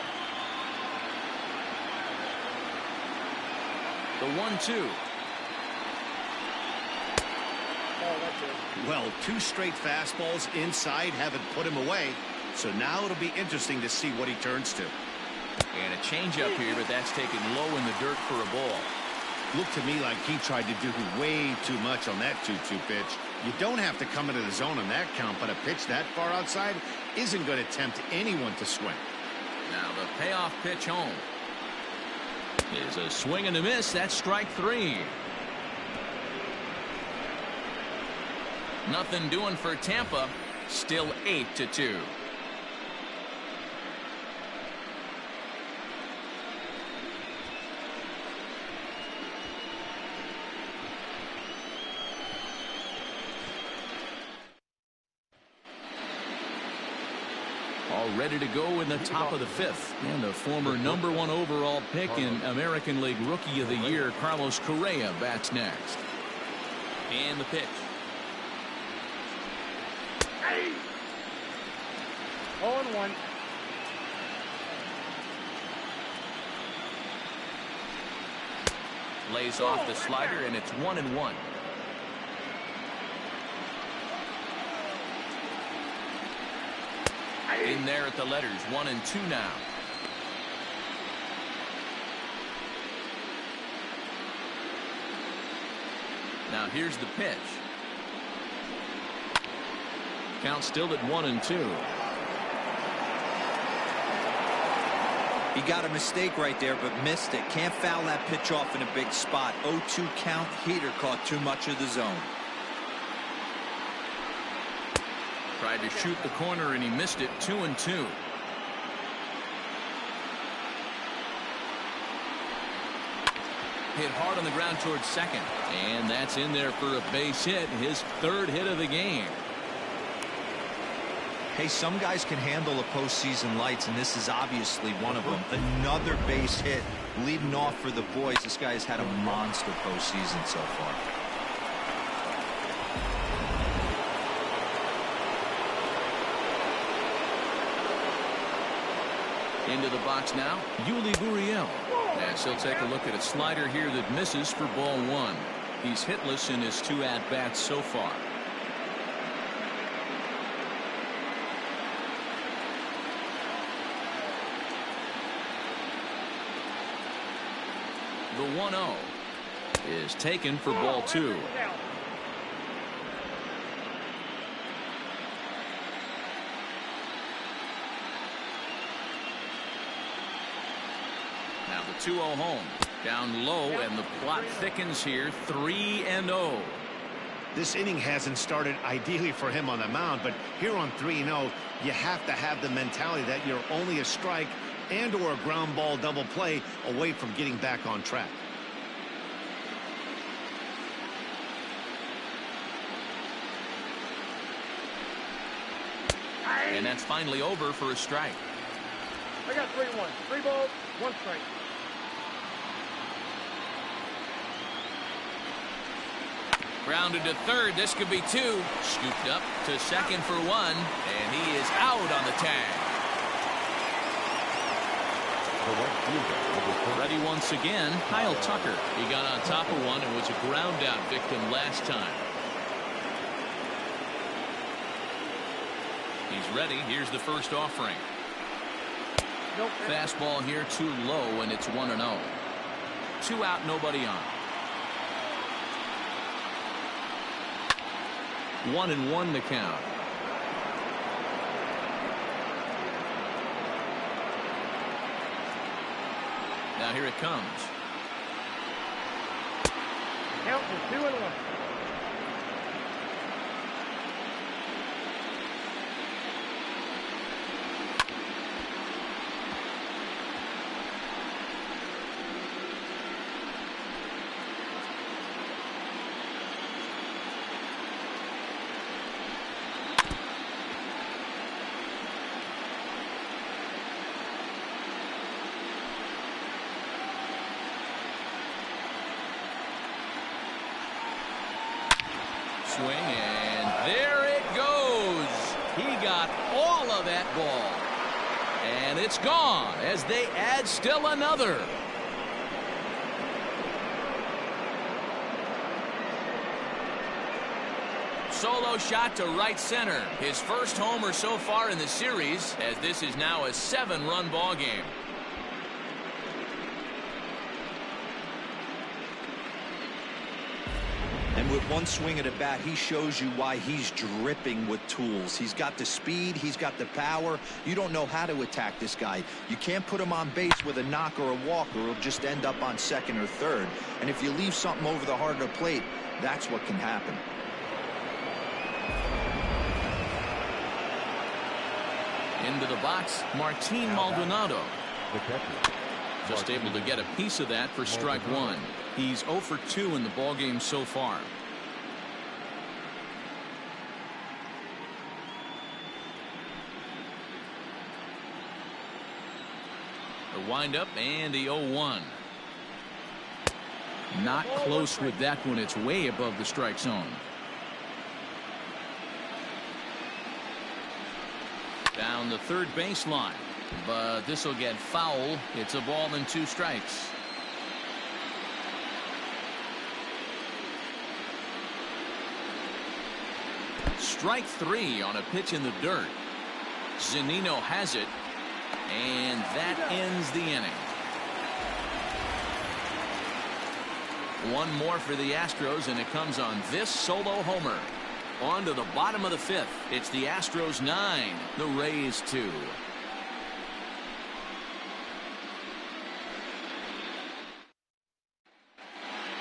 The 1-2. Well, 2 straight fastballs inside haven't put him away. So now it'll be interesting to see what he turns to. And a changeup here, but that's taken low in the dirt for a ball. Looked to me like he tried to do way too much on that 2-2 pitch. You don't have to come into the zone on that count, but a pitch that far outside isn't going to tempt anyone to swing. Now the payoff pitch home is a swing and a miss. That's strike 3. Nothing doing for Tampa. Still 8-2. All ready to go in the top of the 5th. And the former #1 overall pick in American League Rookie of the Year, Carlos Correa, bats next. And the pitch. 0-1. Lays off the slider, and it's 1-1. In there at the letters, 1-2 now. Now here's the pitch. Count still at 1-2. He got a mistake right there, but missed it. Can't foul that pitch off in a big spot. 0-2 count. Heater caught too much of the zone. Tried to shoot the corner, and he missed it. 2-2. Hit hard on the ground towards second. And that's in there for a base hit. His 3rd hit of the game. Hey, some guys can handle the postseason lights, and this is obviously one of them. Another base hit leading off for the boys. This guy has had a monster postseason so far. Into the box now, Yuli Gurriel. As he'll take a look at a slider here that misses for ball 1. He's hitless in his 2 at-bats so far. The 1-0 is taken for ball 2. Now the 2-0 home. Down low, and the plot thickens here. 3-0. This inning hasn't started ideally for him on the mound, but here on 3-0, you have to have the mentality that you're only a strike and or a ground ball double play away from getting back on track. And that's finally over for a strike. I got 3-1. 3 balls, 1 strike. Grounded to third. This could be 2. Scooped up to second for 1. And he is out on the tag. Ready once again, Kyle Tucker. He got on top of one and was a ground out victim last time. He's ready. Here's the first offering. Nope. Fastball here too low, and it's 1-0. 2 out, nobody on. 1-1 to count. Now here it comes. Count is 2-1. Swing, and there it goes. He got all of that ball. And it's gone as they add still another. Solo shot to right center. His first homer so far in the series, as this is now a 7-run ball game. And with one swing at a bat, he shows you why he's dripping with tools. He's got the speed. He's got the power. You don't know how to attack this guy. You can't put him on base with a knock or a walk, or he'll just end up on second or third. And if you leave something over the heart of the plate, that's what can happen. Into the box, Martin Maldonado. Just able to get a piece of that for strike 1. He's 0 for 2 in the ballgame so far. The windup and the 0-1. Not close with that one. It's way above the strike zone. Down the third baseline, but this will get foul. It's a ball and 2 strikes. Strike 3 on a pitch in the dirt. Zunino has it, and that ends the inning. One more for the Astros, and it comes on this solo homer. On to the bottom of the 5th. It's the Astros 9, the Rays 2.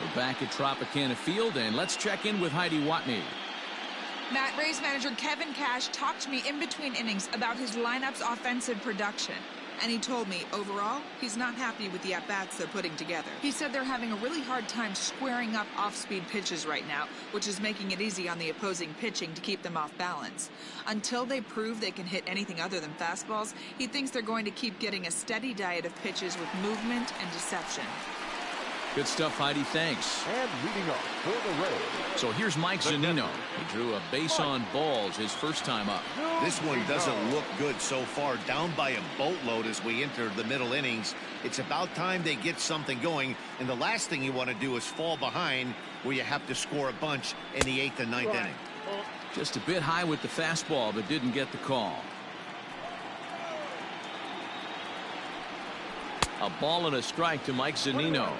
We're back at Tropicana Field, and let's check in with Heidi Watney. Matt, Rays manager Kevin Cash talked to me in between innings about his lineup's offensive production. And he told me, overall, he's not happy with the at-bats they're putting together. He said they're having a really hard time squaring up off-speed pitches right now, which is making it easy on the opposing pitching to keep them off balance. Until they prove they can hit anything other than fastballs, he thinks they're going to keep getting a steady diet of pitches with movement and deception. Good stuff, Heidi. Thanks. And leading up for the Rays. So here's Mike Zunino. He drew a base on balls his first time up. This one doesn't look good so far. Down by a boatload as we enter the middle innings. It's about time they get something going. And the last thing you want to do is fall behind where you have to score a bunch in the 8th and 9th inning. Just a bit high with the fastball, but didn't get the call. A ball and a strike to Mike Zunino.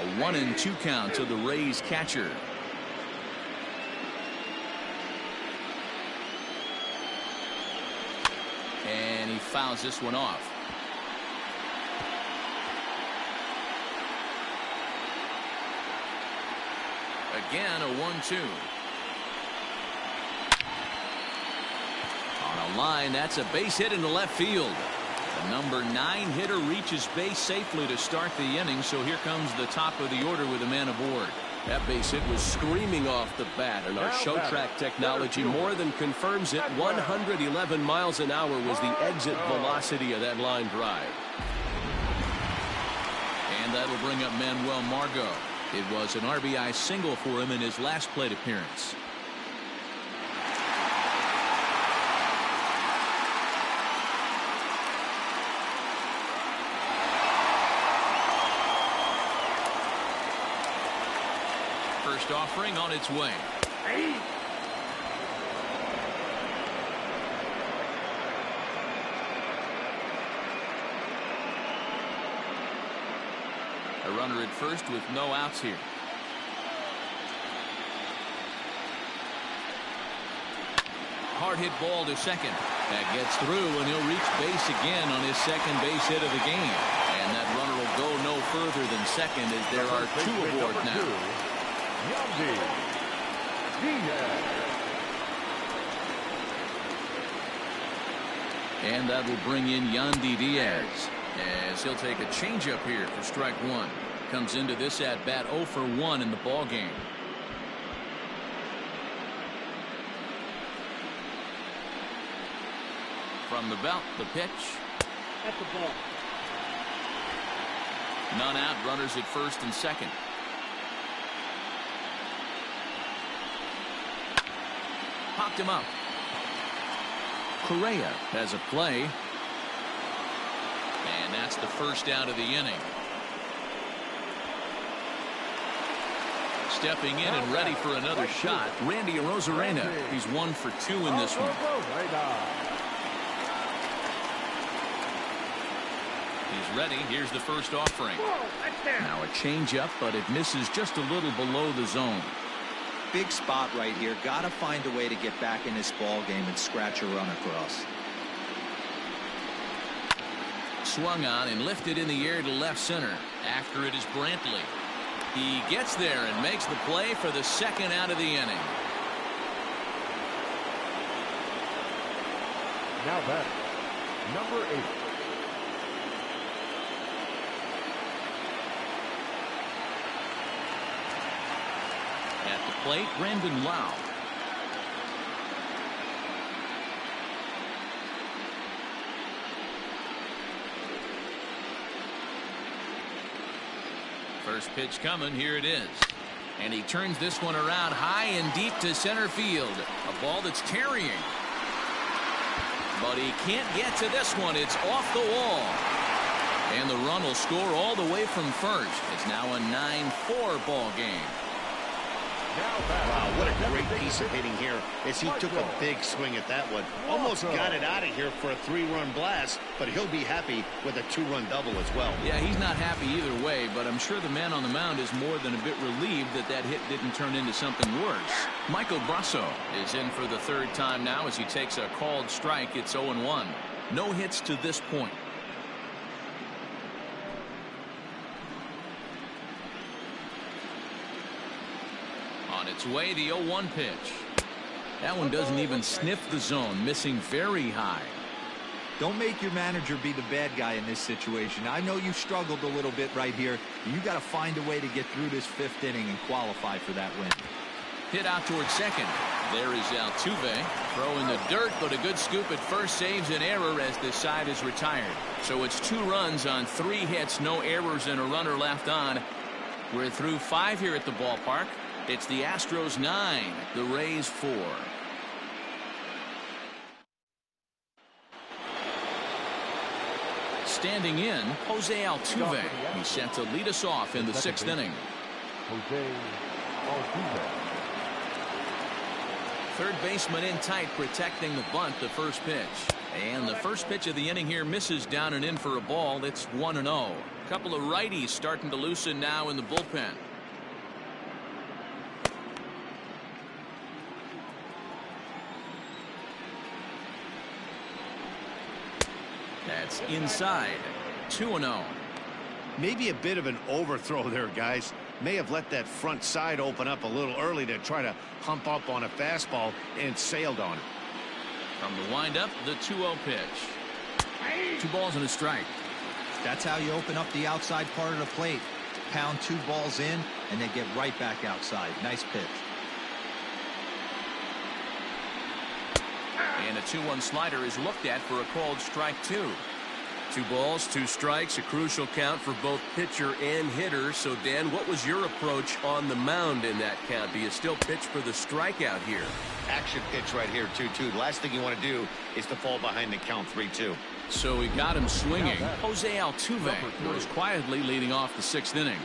A 1-2 count to the Rays catcher. And he fouls this one off. Again, a 1-2. On a line, that's a base hit into left field. The number 9 hitter reaches base safely to start the inning, so here comes the top of the order with a man aboard. That base hit was screaming off the bat, and our show track technology more than confirms it. 111 miles an hour was the exit velocity of that line drive. And that'll bring up Manuel Margot. It was an RBI single for him in his last plate appearance. First offering on its way. A runner at first with no outs here. Hard hit ball to second. That gets through, and he'll reach base again on his second base hit of the game. And that runner will go no further than second, as there are 2 aboard now. And that will bring in Yandy Diaz, as he'll take a changeup here for strike 1. Comes into this at bat 0 for 1 in the ball game. From the belt, the pitch. That's the ball. None out, runners at first and second. Popped him up. Correa has a play. And that's the first out of the inning. Stepping in and ready for another shot, Randy Arozarena. He's 1 for 2 in this one. He's ready. Here's the first offering. Now a changeup, but it misses just a little below the zone. Big spot right here. Got to find a way to get back in this ball game and scratch a run across. Swung on and lifted in the air to left center. After it is Brantley. He gets there and makes the play for the second out of the inning. Now that number 8. At the plate, Brandon Lau. First pitch coming. Here it is. And he turns this one around high and deep to center field. A ball that's tarrying. But he can't get to this one. It's off the wall. And the run will score all the way from first. It's now a 9-4 ball game. Wow, what a great piece of hitting here as he took a big swing at that one. Almost got it out of here for a 3-run blast, but he'll be happy with a 2-run double as well. Yeah, he's not happy either way, but I'm sure the man on the mound is more than a bit relieved that that hit didn't turn into something worse. Michael Brasso is in for the 3rd time now as he takes a called strike. It's 0-1. No hits to this point. On its way, the 0-1 pitch. That one doesn't even sniff the zone, missing very high. Don't make your manager be the bad guy in this situation. I know you struggled a little bit right here. You got to find a way to get through this 5th inning and qualify for that win. Hit out towards second. There is Altuve. Throw in the dirt, but a good scoop at first saves an error as this side is retired. So it's 2 runs on 3 hits, no errors, and a runner left on. We're through 5 here at the ballpark. It's the Astros 9, the Rays 4. Standing in, Jose Altuve. He's set to lead us off in the 6th inning. Jose Altuve. Third baseman in tight, protecting the bunt, the first pitch. And the first pitch of the inning here misses down and in for a ball. It's 1-0. couple of righties starting to loosen now in the bullpen. That's inside. 2-0. Maybe a bit of an overthrow there, guys. May have let that front side open up a little early to try to hump up on a fastball and sailed on it. From the windup, the 2-0 pitch. 2 balls and a strike. That's how you open up the outside part of the plate. Pound 2 balls in and then get right back outside. Nice pitch. And a 2-1 slider is looked at for a called strike 2. 2 balls, 2 strikes, a crucial count for both pitcher and hitter. So, Dan, what was your approach on the mound in that count? Do you still pitch for the strikeout here? Action pitch right here, 2-2. The last thing you want to do is to fall behind the count 3-2. So we got him swinging. Jose Altuve was quietly leading off the 6th inning.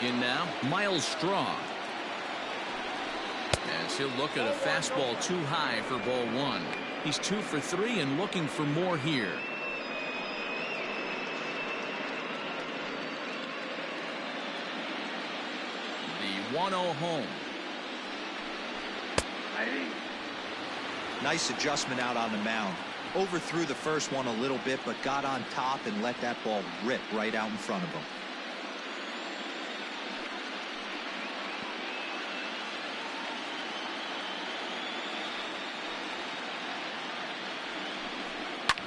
In now, Miles Straw. As he'll look at a fastball too high for ball 1. He's 2 for 3 and looking for more here. The 1-0 home. Nice adjustment out on the mound. Overthrew the first one a little bit, but got on top and let that ball rip right out in front of him.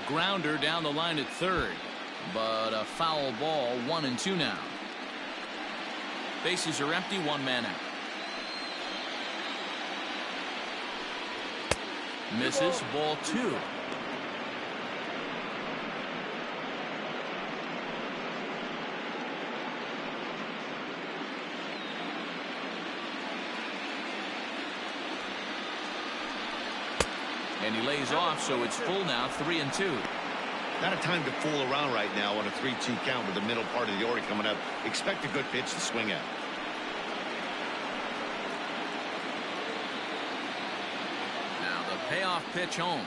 Grounder down the line at third, but a foul ball. 1-2 now. Bases are empty. 1 man out. Misses. Ball 2. And he lays off, so it's full now. 3-2. Not a time to fool around right now on a 3-2 count with the middle part of the order coming up. Expect a good pitch to swing at. Now the payoff pitch home.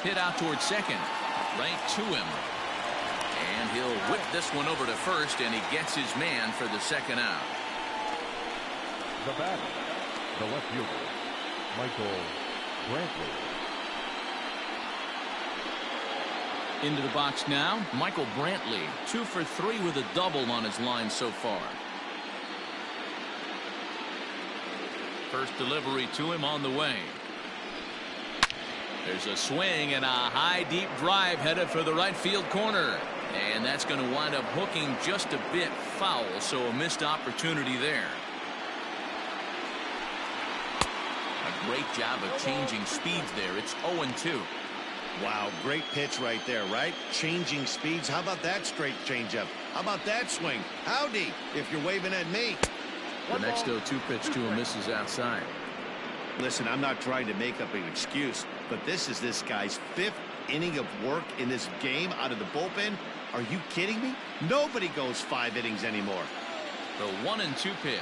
Hit out towards second. Right to him. And he'll whip this one over to first, and he gets his man for the second out. The batter, the left fielder, Michael Brantley. Into the box now, Michael Brantley. 2 for 3 with a double on his line so far. First delivery to him on the way. There's a swing and a high deep drive headed for the right field corner. And that's going to wind up hooking just a bit foul, so a missed opportunity there. A great job of changing speeds there. It's 0-2. Wow, great pitch right there, right? Changing speeds. How about that straight changeup? How about that swing? Howdy, if you're waving at me. The next 0-2 pitch to him misses outside. Listen, I'm not trying to make up an excuse, but this is this guy's 5th inning of work in this game out of the bullpen. Are you kidding me? Nobody goes 5 innings anymore. The 1-2 pitch.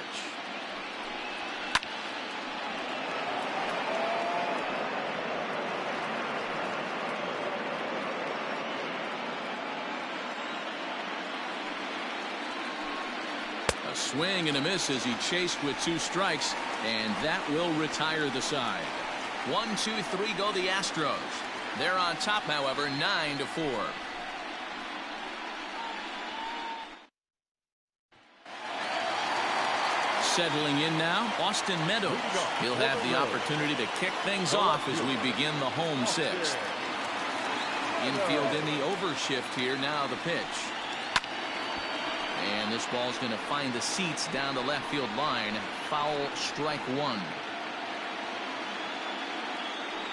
A swing and a miss as he chased with 2 strikes, and that will retire the side. 1, 2, 3 go the Astros. They're on top, however, 9-4. Settling in now, Austin Meadows. He'll have the opportunity to kick things off as we begin the home 6th. Infield in the overshift here. Now the pitch. And this ball's going to find the seats down the left field line. Foul, strike 1.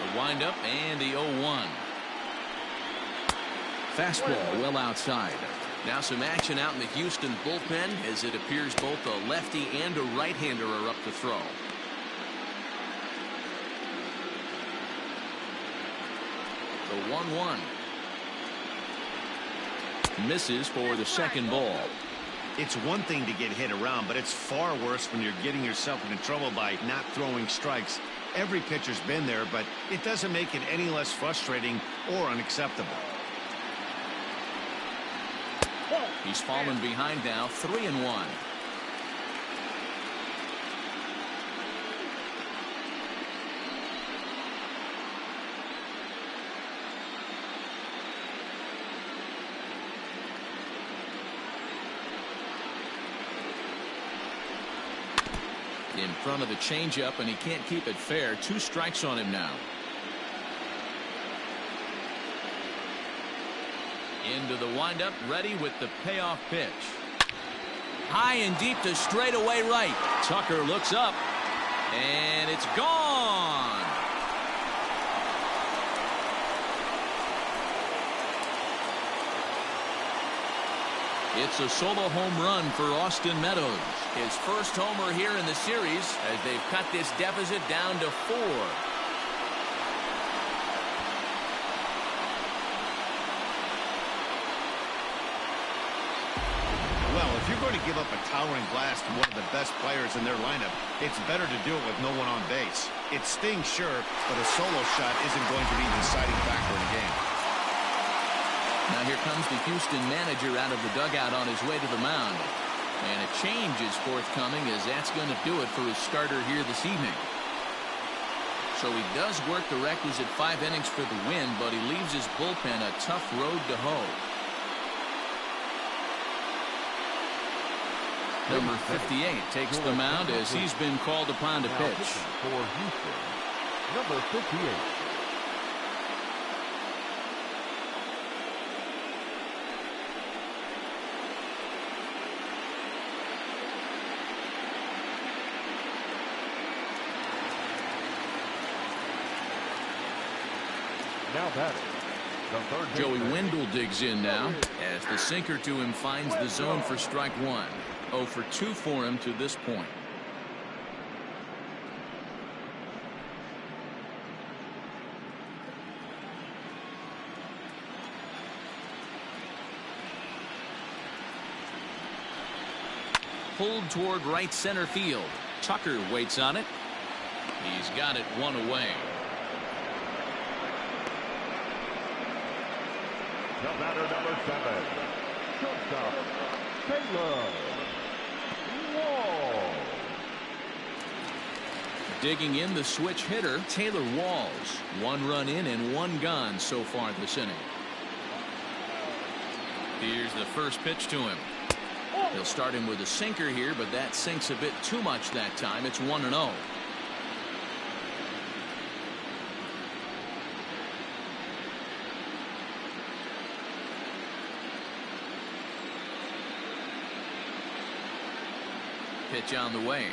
The windup and the 0-1. Fastball well outside. Now some action out in the Houston bullpen as it appears both a lefty and a right-hander are up to throw. The 1-1. Misses for the second ball. It's one thing to get hit around, but it's far worse when you're getting yourself into trouble by not throwing strikes. Every pitcher's been there, but it doesn't make it any less frustrating or unacceptable. He's fallen behind now, 3-1. In front of the changeup, and he can't keep it fair. 2 strikes on him now. Into the windup, ready with the payoff pitch. High and deep to straightaway right. Tucker looks up, and it's gone. It's a solo home run for Austin Meadows. His first homer here in the series as they've cut this deficit down to 4. Well, if you're going to give up a towering blast to one of the best players in their lineup, it's better to do it with no one on base. It stings, sure, but a solo shot isn't going to be the deciding factor in the game. Now here comes the Houston manager out of the dugout on his way to the mound. And a change is forthcoming, as that's going to do it for his starter here this evening. So he does work the requisite 5 innings for the win, but he leaves his bullpen a tough road to hoe. Number 58 takes the mound as he's been called upon to pitch. For Houston, number 58. Now batting, the third Joey baseman. Wendell digs in now as the sinker to him finds the zone for strike 1. 0 for 2 for him to this point. Pulled toward right center field. Tucker waits on it. He's got it 1 away. The batter, number 7, shortstop, Taylor Walls. Digging in the switch hitter, Taylor Walls. 1 run in and 1 gone so far this inning. Here's the first pitch to him. He'll start him with a sinker here, but that sinks a bit too much that time. It's 1-0. Pitch on the way.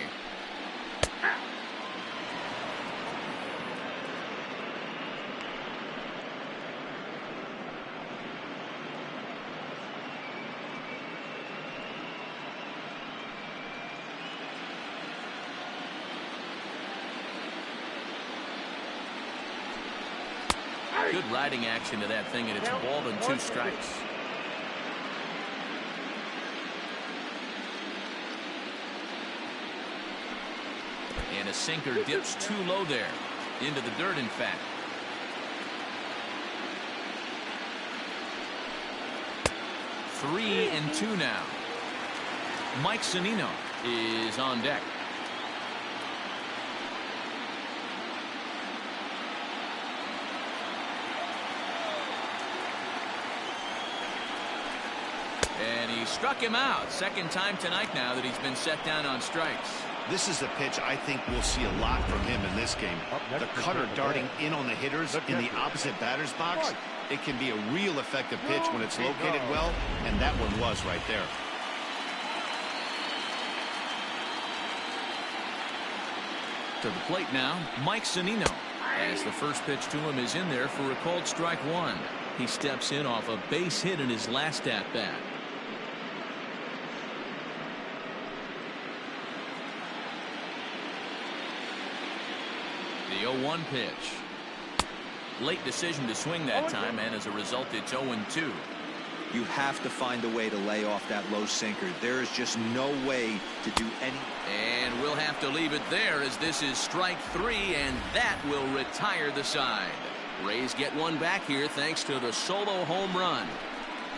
Good riding action to that thing, and it's ball and 2 strikes. And a sinker dips too low there. Into the dirt, in fact. Three and 2 now. Mike Zunino is on deck. And he struck him out. Second time tonight now that he's been set down on strikes. This is a pitch I think we'll see a lot from him in this game. The cutter darting in on the hitters in the opposite batter's box. It can be a real effective pitch when it's located well, and that one was right there. To the plate now, Mike Zunino. As the first pitch to him is in there for a called strike 1. He steps in off a base hit in his last at-bat. The 0-1 pitch. Late decision to swing that time, and as a result, it's 0-2. You have to find a way to lay off that low sinker. There is just no way to do any. And we'll have to leave it there, as this is strike 3, and that will retire the side. Rays get one back here thanks to the solo home run.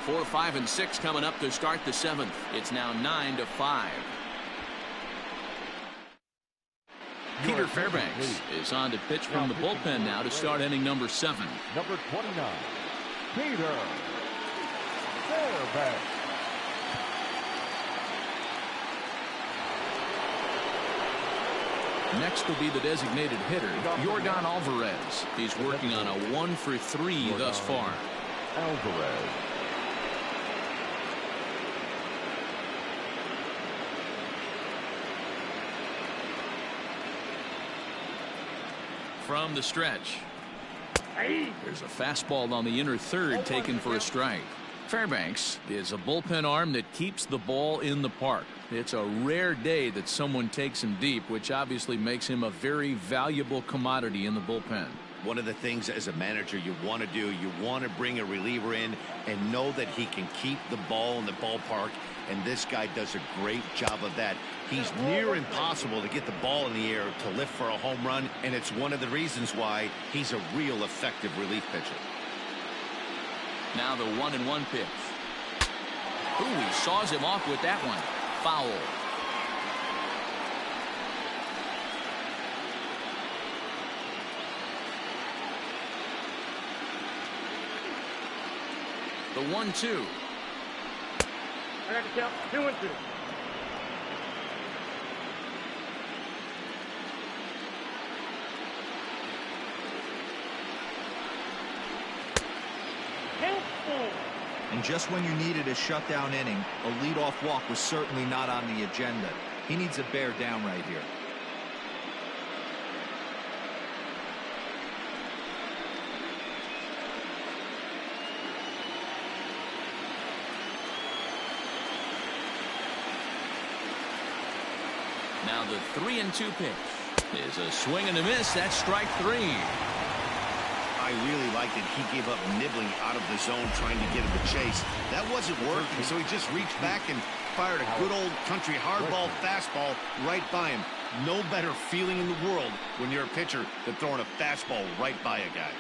4, 5, and 6 coming up to start the 7th. It's now 9-5. Peter Fairbanks is on to pitch from the bullpen now to start inning number 7. Number 29, Peter Fairbanks. Next will be the designated hitter, Yordan Alvarez. He's working on a 1-for-3 thus far. Alvarez. From the stretch. There's a fastball on the inner third taken for a strike. Fairbanks is a bullpen arm that keeps the ball in the park. It's a rare day that someone takes him deep, which obviously makes him a very valuable commodity in the bullpen. One of the things as a manager you want to do, you want to bring a reliever in and know that he can keep the ball in the ballpark, and this guy does a great job of that. He's near impossible to get the ball in the air to lift for a home run, and it's one of the reasons why he's a real effective relief pitcher. Now the 1-1 pitch. Ooh, he saws him off with that one. Foul. The 1-2. I got to count 2-2. And just when you needed a shutdown inning, a leadoff walk was certainly not on the agenda. He needs to bear down right here. Now the 3-2 pitch is a swing and a miss. That's strike 3. I really liked it. He gave up nibbling out of the zone trying to get him to chase. That wasn't working, so he just reached back and fired a good old country hardball fastball right by him. No better feeling in the world when you're a pitcher than throwing a fastball right by a guy.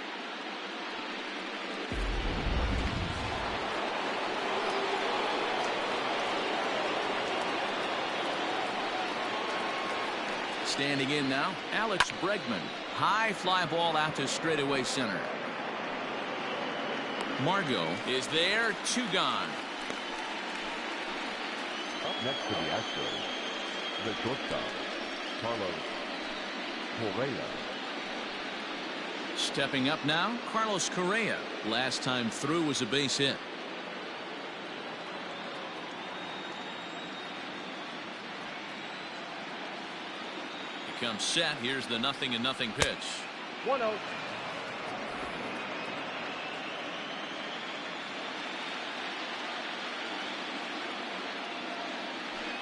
Standing in now, Alex Bregman. High fly ball out to straightaway center. Margot is there, 2 gone. Up next to the Astros, the shortstop, Carlos Correa. Stepping up now, Carlos Correa. Last time through was a base hit. Comes set. Here's the 0-0 pitch. 1-0.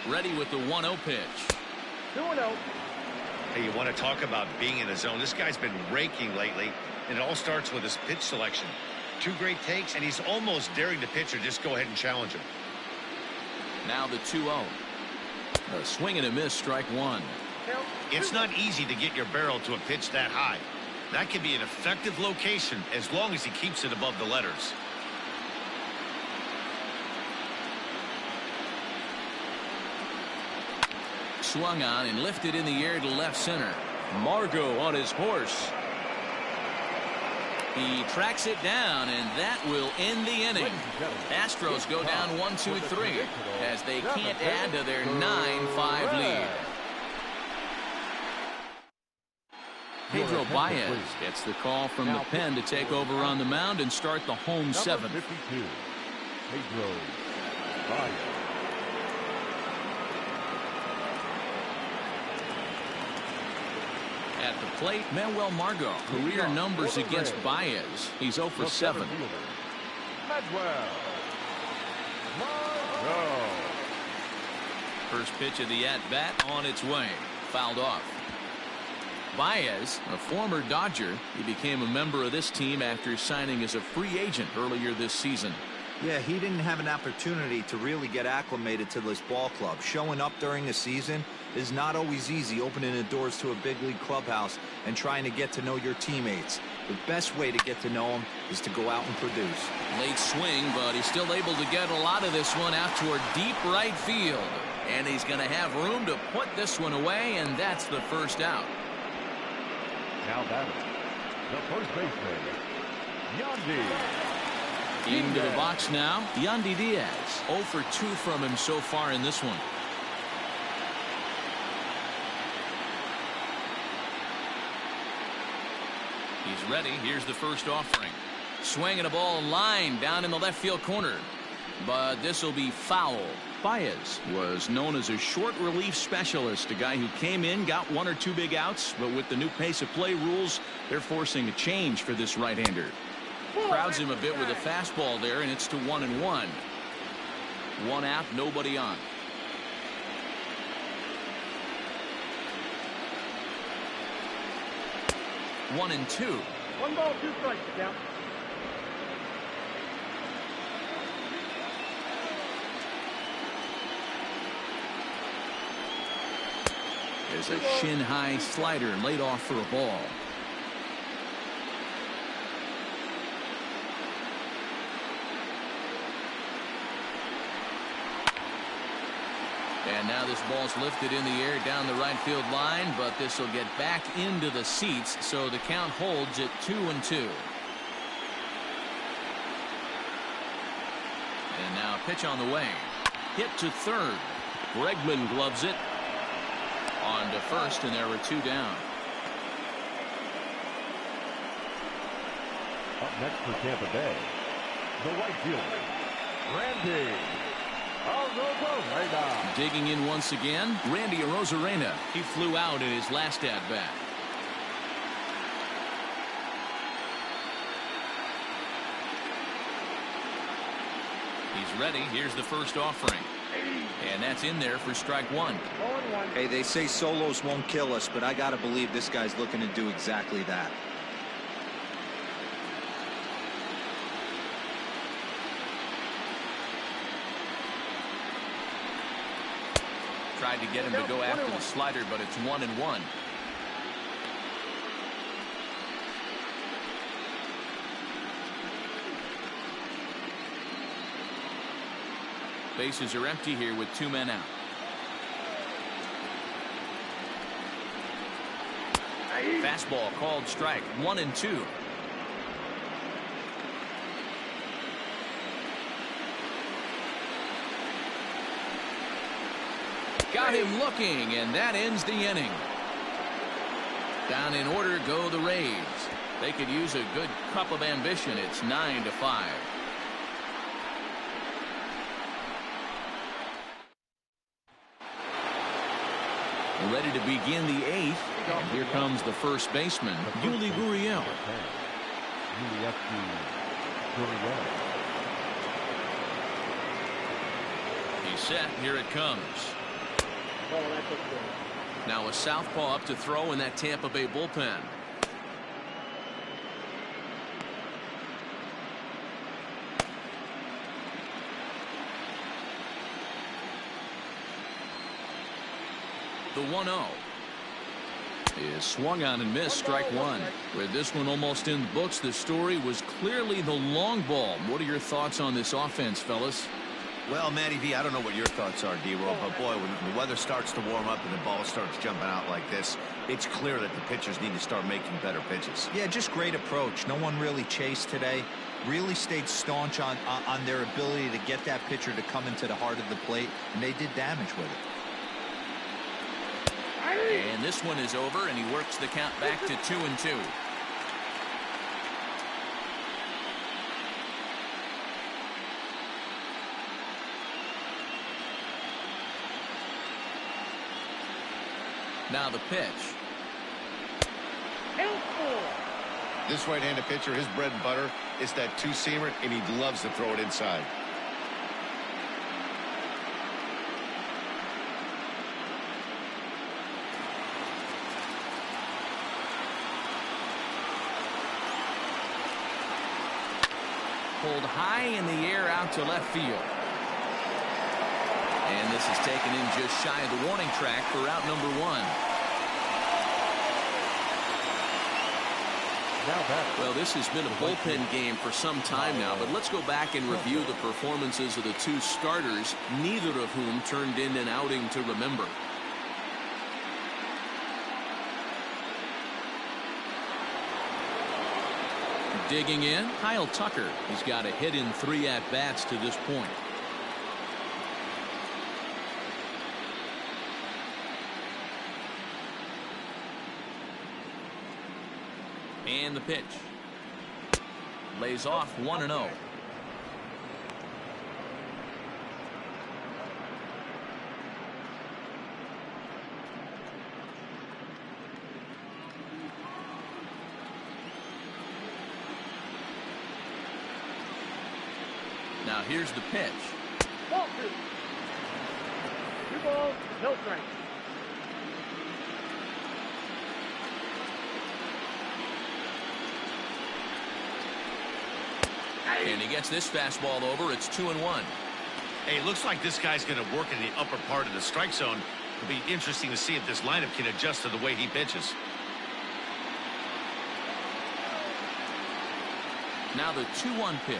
Ready with the 1-0 pitch. 2-0. Hey, you want to talk about being in the zone? This guy's been raking lately, and it all starts with his pitch selection. 2 great takes, and he's almost daring the pitcher just go ahead and challenge him. Now the 2-0. A swing and a miss, strike 1. It's not easy to get your barrel to a pitch that high. That can be an effective location as long as he keeps it above the letters. Swung on and lifted in the air to left center. Margot on his horse. He tracks it down, and that will end the inning. Astros go down 1-2-3 as they can't add to their 9-5 lead. Pedro Baez gets the call from the pen to take over on the mound and start the home 7th. Pedro Baez. At the plate, Manuel Margot. Career numbers against Baez. He's 0 for 7. First pitch of the at-bat on its way. Fouled off. Baez, a former Dodger, he became a member of this team after signing as a free agent earlier this season. Yeah, he didn't have an opportunity to really get acclimated to this ball club. Showing up during the season is not always easy, opening the doors to a big league clubhouse and trying to get to know your teammates. The best way to get to know them is to go out and produce. Late swing, but he's still able to get a lot of this one out toward deep right field. And he's going to have room to put this one away, and that's the first out. Now batting, the first baseman, Yandy. Into the box now, Yandy Diaz. 0 for 2 from him so far in this one. He's ready. Here's the first offering. Swinging a ball line down in the left field corner. But this will be foul. Baez was known as a short relief specialist, a guy who came in, got 1 or 2 big outs, but with the new pace of play rules, they're forcing a change for this right-hander. Crowds him a bit with a fastball there, and it's to 1-1. 1 out, nobody on. One and 2. 1 ball, 2 strikes, count. There's a shin-high slider laid off for a ball. And now this ball's lifted in the air down the right field line, but this will get back into the seats, so the count holds at 2-2. And now a pitch on the way. Hit to third. Bregman gloves it. On to first, and there were 2 down. Up next for Tampa Bay, the right fielder, Randy Arozarena. Digging in once again, Randy Arozarena. He flew out in his last at-bat. He's ready. Here's the first offering. And that's in there for strike 1. Hey, they say solos won't kill us, but I got to believe this guy's looking to do exactly that. Tried to get him to go after the slider, but it's 1-1. Bases are empty here with 2 men out. Fastball called strike. 1-2. Got him looking, and that ends the inning. Down in order go the Rays. They could use a good cup of ambition. It's 9-5. Ready to begin the 8th. And here comes the first baseman, Yuli Gurriel. He's set. Here it comes. Now a southpaw up to throw in that Tampa Bay bullpen. The 1-0 is swung on and missed. Strike 1. With this one almost in the books, the story was clearly the long ball. What are your thoughts on this offense, fellas? Well, Matty V, I don't know what your thoughts are, D-Roll, but boy, when the weather starts to warm up and the ball starts jumping out like this, it's clear that the pitchers need to start making better pitches. Yeah, just great approach. No one really chased today. Really stayed staunch on their ability to get that pitcher to come into the heart of the plate, and they did damage with it. And this one is over, and he works the count back to 2-2. Now the pitch. This right-handed pitcher, his bread and butter is that two-seamer, and he loves to throw it inside. pulled high in the air out to left field. And this is taken in just shy of the warning track for out number 1. Well, this has been a bullpen game for some time now, but let's go back and review the performances of the 2 starters, neither of whom turned in an outing to remember. Digging in, Kyle Tucker. He's got a hit in 3 at-bats to this point. And the pitch. Lays off 1-0. Now here's the pitch. Ball 2. 2 balls, no strikes. And he gets this fastball over. It's 2-1. Hey, it looks like this guy's going to work in the upper part of the strike zone. It'll be interesting to see if this lineup can adjust to the way he pitches. Now the 2-1 pitch.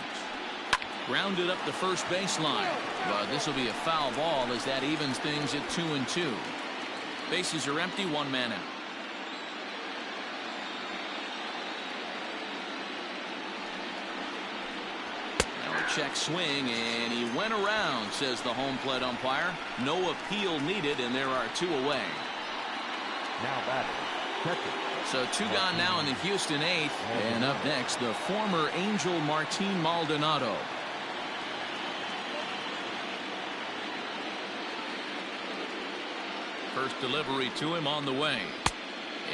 Grounded up the first baseline. But this will be a foul ball as that evens things at 2-2. Bases are empty, 1 man out. Check swing, and he went around, says the home plate umpire. No appeal needed, and there are 2 away. Now batting, catcher. So 2 gone now in the Houston 8th. And up next, the former Angel Martin Maldonado. First delivery to him on the way.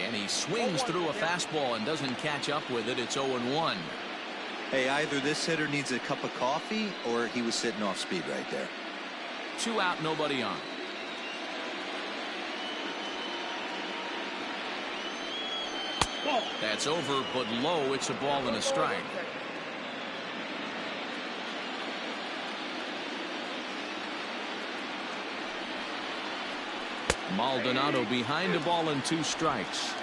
And he swings through a fastball and doesn't catch up with it. It's 0-1. Hey, either this hitter needs a cup of coffee or he was sitting off speed right there. 2 out, nobody on. That's over, but low. It's a ball and a strike. Maldonado behind a ball and 2 strikes.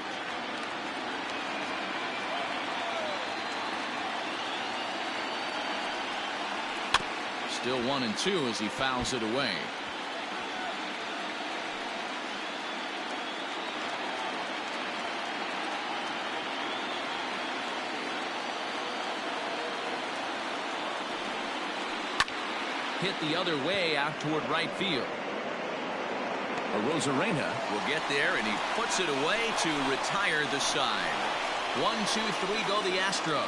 Still 1-2 as he fouls it away. Hit the other way out toward right field. Rosarena will get there, and he puts it away to retire the side. 1-2-3 go the Astros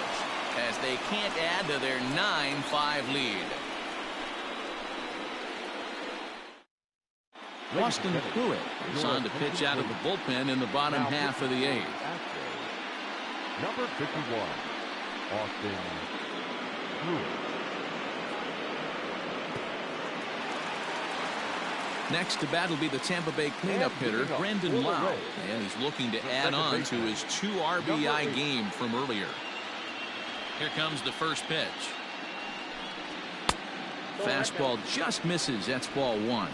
as they can't add to their 9-5 lead. Austin Pruitt is on to pitch out of the bullpen in the bottom half of the 8th. Number 51, Austin Pruitt. Next to bat will be the Tampa Bay cleanup hitter, Brendan Lau, and he's looking to add on to his 2 RBI game from earlier. Here comes the first pitch. Fastball just misses. That's ball 1.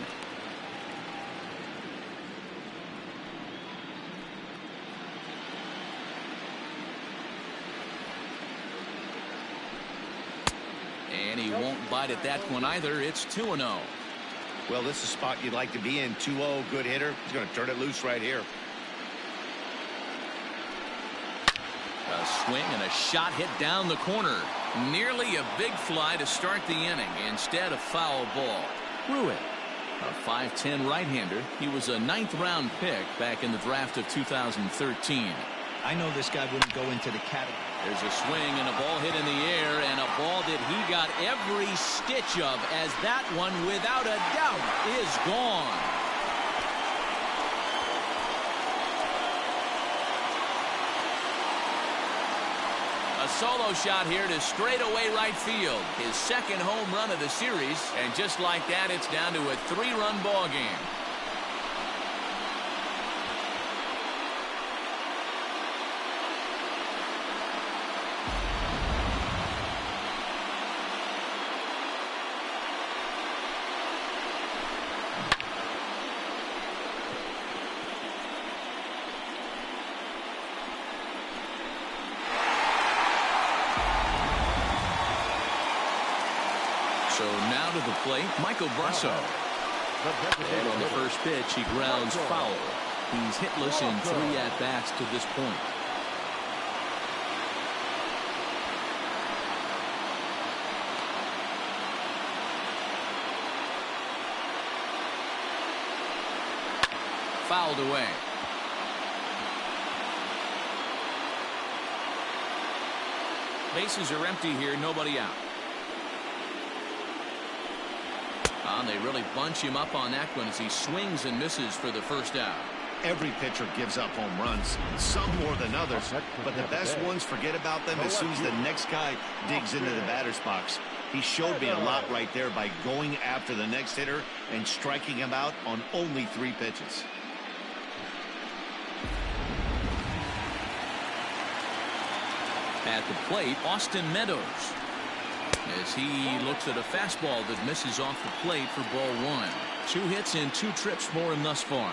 And he won't bite at that one either. It's 2-0. Well, this is a spot you'd like to be in. 2-0, good hitter. He's going to turn it loose right here. A swing and a shot hit down the corner. Nearly a big fly to start the inning. Instead, a foul ball. Pruitt, a 5'10" right-hander. He was a 9th-round pick back in the draft of 2013. I know this guy wouldn't go into the category. There's a swing and a ball hit in the air, and a ball that he got every stitch of, as that one, without a doubt, is gone. A solo shot here to straightaway right field. His 2nd home run of the series, and just like that, it's down to a 3-run ball game. So now to the plate, Michael Brasso. And on the first pitch, he grounds foul. He's hitless in 3 at-bats to this point. Fouled away. Bases are empty here, nobody out. They really bunch him up on that one as he swings and misses for the first out. Every pitcher gives up home runs, some more than others, but the best ones forget about them as soon as the next guy digs into the batter's box. He showed me a lot right there by going after the next hitter and striking him out on only 3 pitches. At the plate, Austin Meadows, as he looks at a fastball that misses off the plate for ball 1. 2 hits and 2 trips for him thus far.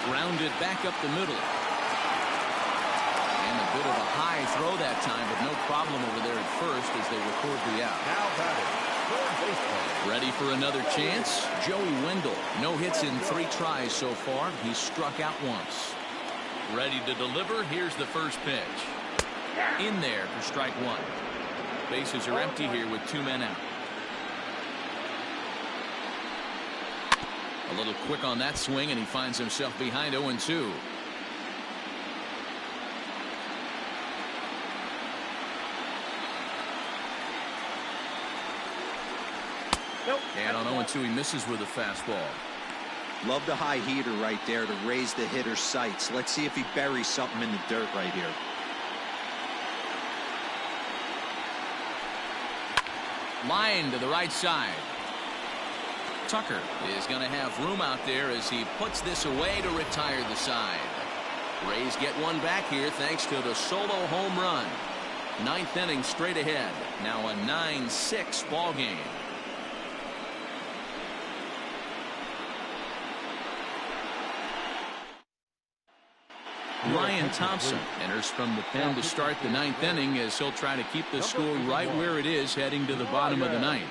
Grounded back up the middle. And a bit of a high throw that time, but no problem over there at first as they record the out. Now batting, third baseman. Ready for another chance? Joey Wendell. No hits in 3 tries so far. He's struck out once. Ready to deliver. Here's the first pitch. In there for strike 1. Bases are empty here with 2 men out. A little quick on that swing, and he finds himself behind 0-2. And on 0-2, he misses with a fastball. Love the high heater right there to raise the hitter's sights. Let's see if he buries something in the dirt right here. Line to the right side. Tucker is going to have room out there as he puts this away to retire the side. Rays get one back here thanks to the solo home run. 9th inning straight ahead. Now a 9-6 ball game. Ryan Thompson enters from the pen to start the 9th inning as he'll try to keep the score right where it is heading to the bottom of the 9th.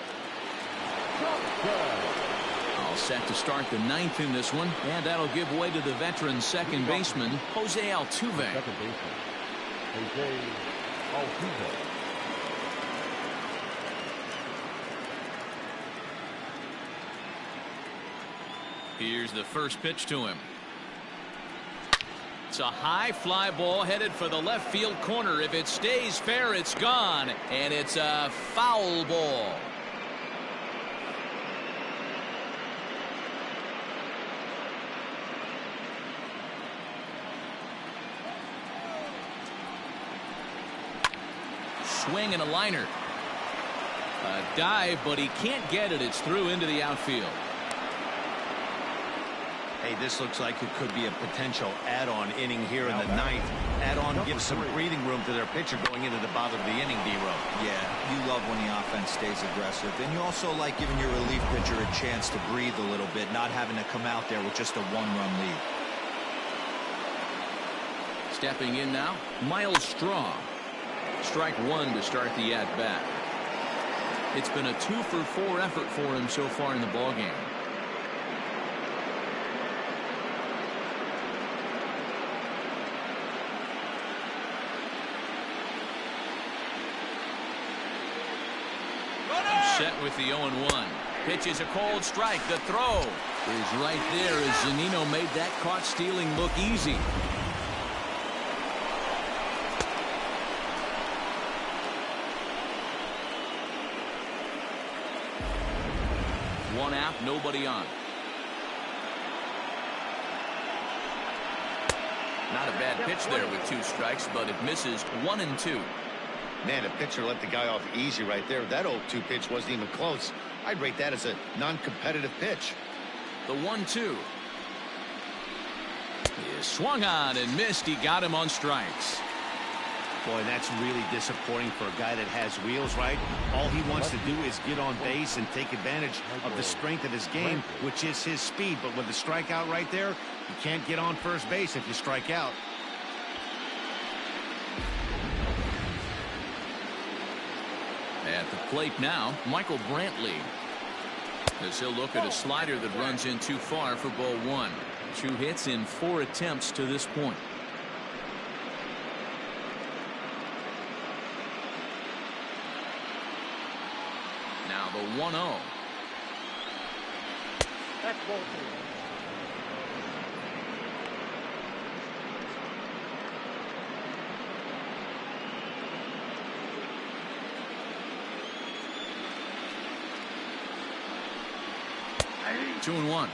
All set to start the 9th in this one, and that'll give way to the veteran second baseman, Jose Altuve. Jose Altuve. Here's the first pitch to him. It's a high fly ball headed for the left field corner. If it stays fair, it's gone, and it's a foul ball. Swing and a liner. A dive, but he can't get it. It's through into the outfield. Hey, this looks like it could be a potential add-on inning here in the 9th. Add-on gives some breathing room to their pitcher going into the bottom of the inning, D-Row. Yeah, you love when the offense stays aggressive. And you also like giving your relief pitcher a chance to breathe a little bit, not having to come out there with just a 1-run lead. Stepping in now, Miles Straw. Strike 1 to start the at-bat. It's been a 2-for-4 effort for him so far in the ballgame. Set with the 0-1. Pitch is a cold strike. The throw is right there as Zunino made that caught stealing look easy. One out, nobody on. Not a bad pitch there with 2 strikes, but it misses 1-2. Man, a pitcher let the guy off easy right there. That 0-2 pitch wasn't even close. I'd rate that as a non-competitive pitch. The 1-2 is swung on and missed. He got him on strikes. Boy, that's really disappointing for a guy that has wheels, right? All he wants to do is get on base and take advantage of the strength of his game, which is his speed. But with the strikeout right there, you can't get on first base if you strike out. At the plate now, Michael Brantley. As he'll look at a slider that runs in too far for ball one. 2 hits in 4 attempts to this point. Now the 1-0. That's ball 2. Two and 1.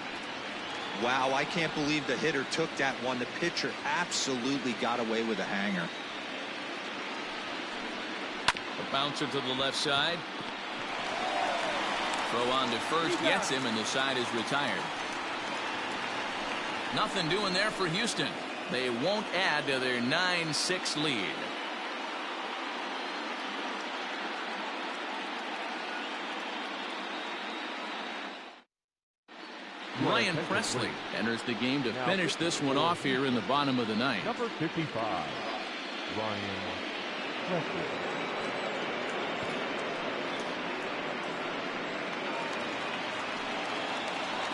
Wow, I can't believe the hitter took that one. The pitcher absolutely got away with a hanger. A bouncer to the left side. Throw on to first gets him, and the side is retired. Nothing doing there for Houston. They won't add to their 9-6 lead. Ryan Presley enters the game to finish this one off here in the bottom of the ninth. Number 55, Ryan Presley.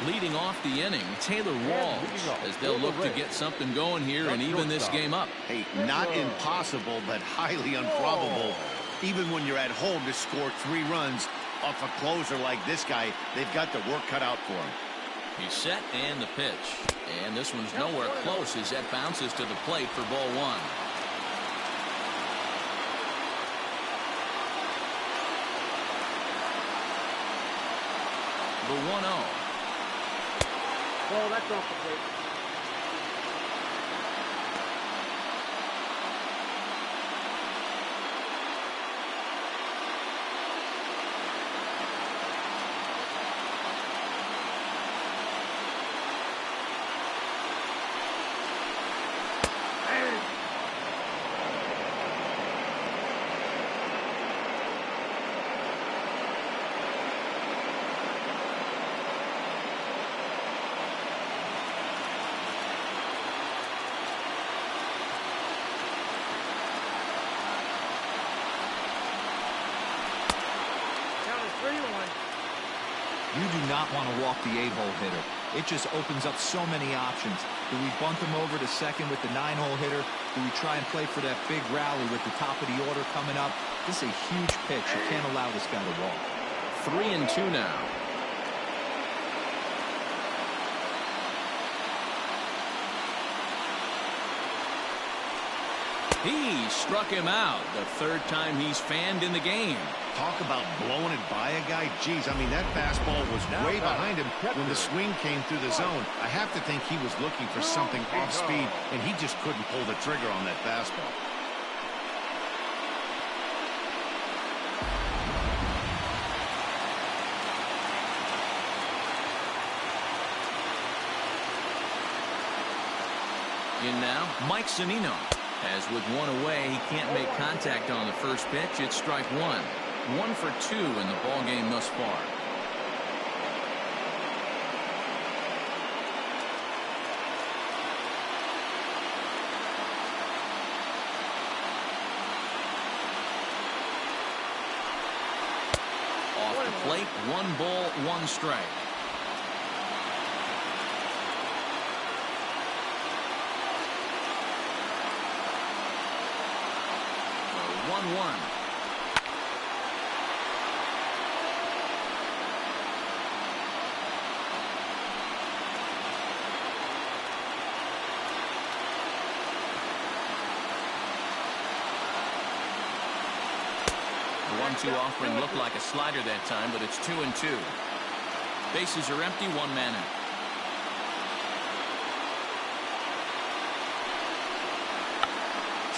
Leading off the inning, Taylor Walls, as they'll look to get something going here and even this game up. Hey, not impossible, but highly improbable. Even when you're at home to score 3 runs off a closer like this guy, they've got the work cut out for him. He's set and the pitch. And this one's nowhere close as that bounces to the plate for ball 1. The 1-0. Oh, that's off the plate. You do not want to walk the 8-hole hitter. It just opens up so many options. Do we bunt him over to second with the 9-hole hitter? Do we try and play for that big rally with the top of the order coming up? This is a huge pitch. You can't allow this guy to walk. 3-2 now. He struck him out the 3rd time he's fanned in the game. Talk about blowing it by a guy. Geez, I mean, that fastball was way behind him when the swing came through the zone. I have to think he was looking for something off speed, and he just couldn't pull the trigger on that fastball. In now, Mike Zunino. As with one away, he can't make contact on the first pitch. It's strike 1. 1 for 2 in the ball game thus far. Off the plate, 1 ball, 1 strike. 1-1. The 1-2 offering looked like a slider that time, but it's 2-2. Bases are empty, 1 man out.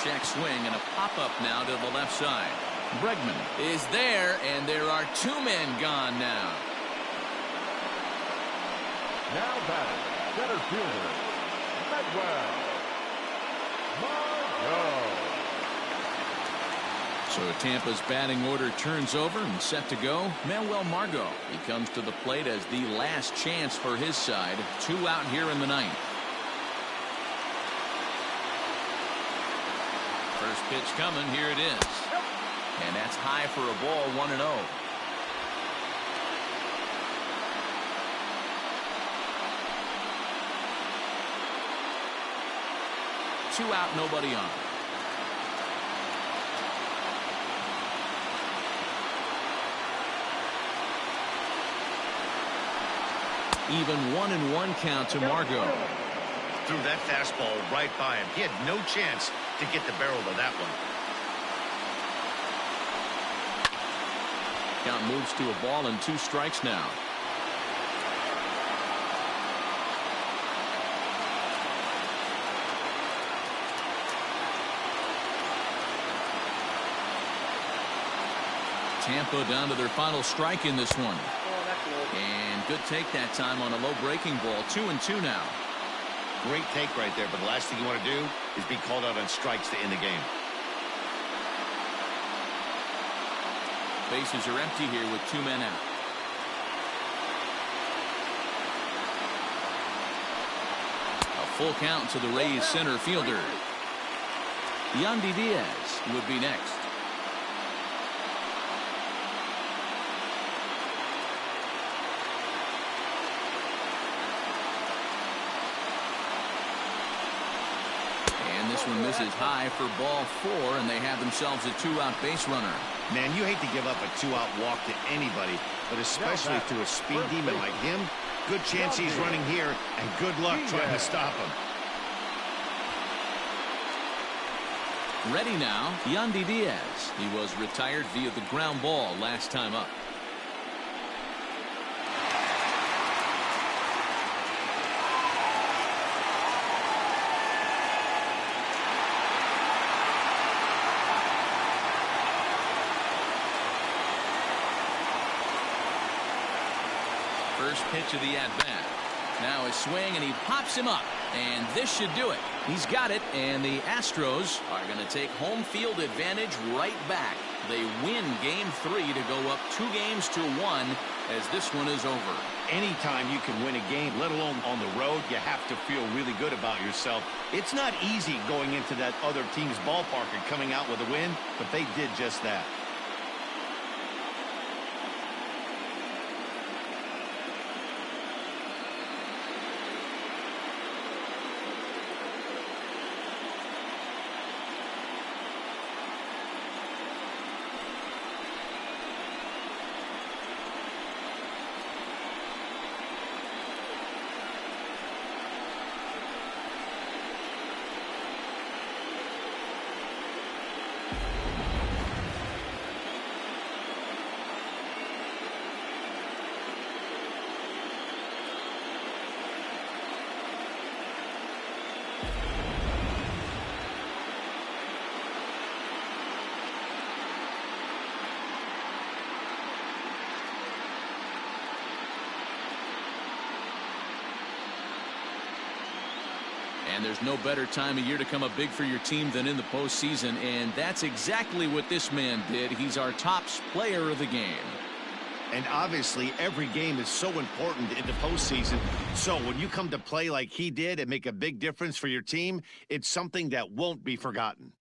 Check swing and a pop-up now to the left side. Bregman is there, and there are 2 men gone now. Now batting, center fielder, Medwell. Margot. So Tampa's batting order turns over and set to go. Manuel Margot, he comes to the plate as the last chance for his side. 2 out here in the ninth. First pitch coming. Here it is. And that's high for a ball. 1-0. Two out, nobody on. Even 1-1 count to Margot. Threw that fastball right by him. He had no chance to get the barrel of that one. Count moves to a ball and 2 strikes now. Tampa down to their final strike in this one. And good take that time on a low breaking ball. 2-2 now. Great take right there, but the last thing you want to do is be called out on strikes to end the game. Bases are empty here with 2 men out. A full count to the Rays center fielder. Yandy Diaz would be next. This one misses high for ball 4, and they have themselves a 2-out base runner. Man, you hate to give up a 2-out walk to anybody, but especially to a speed demon like him. Good chance he's running here, and good luck trying to stop him. Ready now, Yandy Diaz. He was retired via the ground ball last time up. First pitch of the at-bat. Now a swing, and he pops him up. And this should do it. He's got it, and the Astros are going to take home field advantage right back. They win Game 3 to go up 2-1 as this one is over. Anytime you can win a game, let alone on the road, you have to feel really good about yourself. It's not easy going into that other team's ballpark and coming out with a win, but they did just that. And there's no better time of year to come up big for your team than in the postseason, and that's exactly what this man did. He's our top player of the game. And obviously, every game is so important in the postseason. So when you come to play like he did and make a big difference for your team, it's something that won't be forgotten.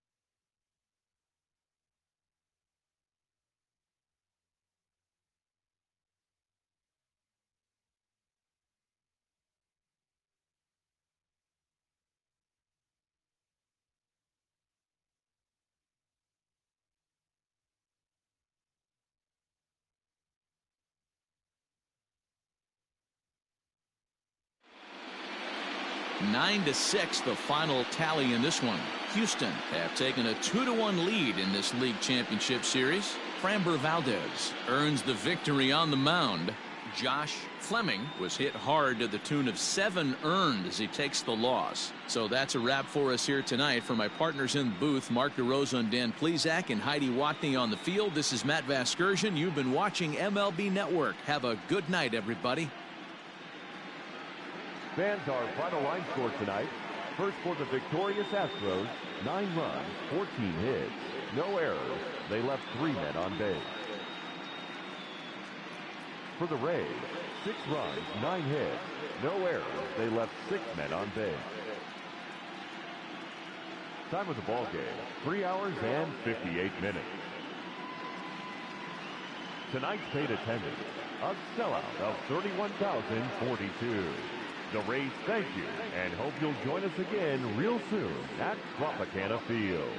Nine to 6 the final tally in this one. Houston have taken a 2-1 lead in this league championship series. Framber Valdez earns the victory on the mound. Josh Fleming was hit hard to the tune of 7 earned as he takes the loss. So that's a wrap for us here tonight. For my partners in the booth, Mark DeRosa and Dan Plesac, and Heidi Watney on the field, this is Matt Vasgersian. You've been watching MLB Network. Have a good night, everybody. Fans, our final line score tonight. First for the victorious Astros, 9 runs, 14 hits, no errors. They left 3 men on base. For the Rays, 6 runs, 9 hits, no errors. They left 6 men on base. Time of the ball game, 3 hours and 58 minutes. Tonight's paid attendance, a sellout of 31,042. The Rays thank you and hope you'll join us again real soon at Tropicana Field.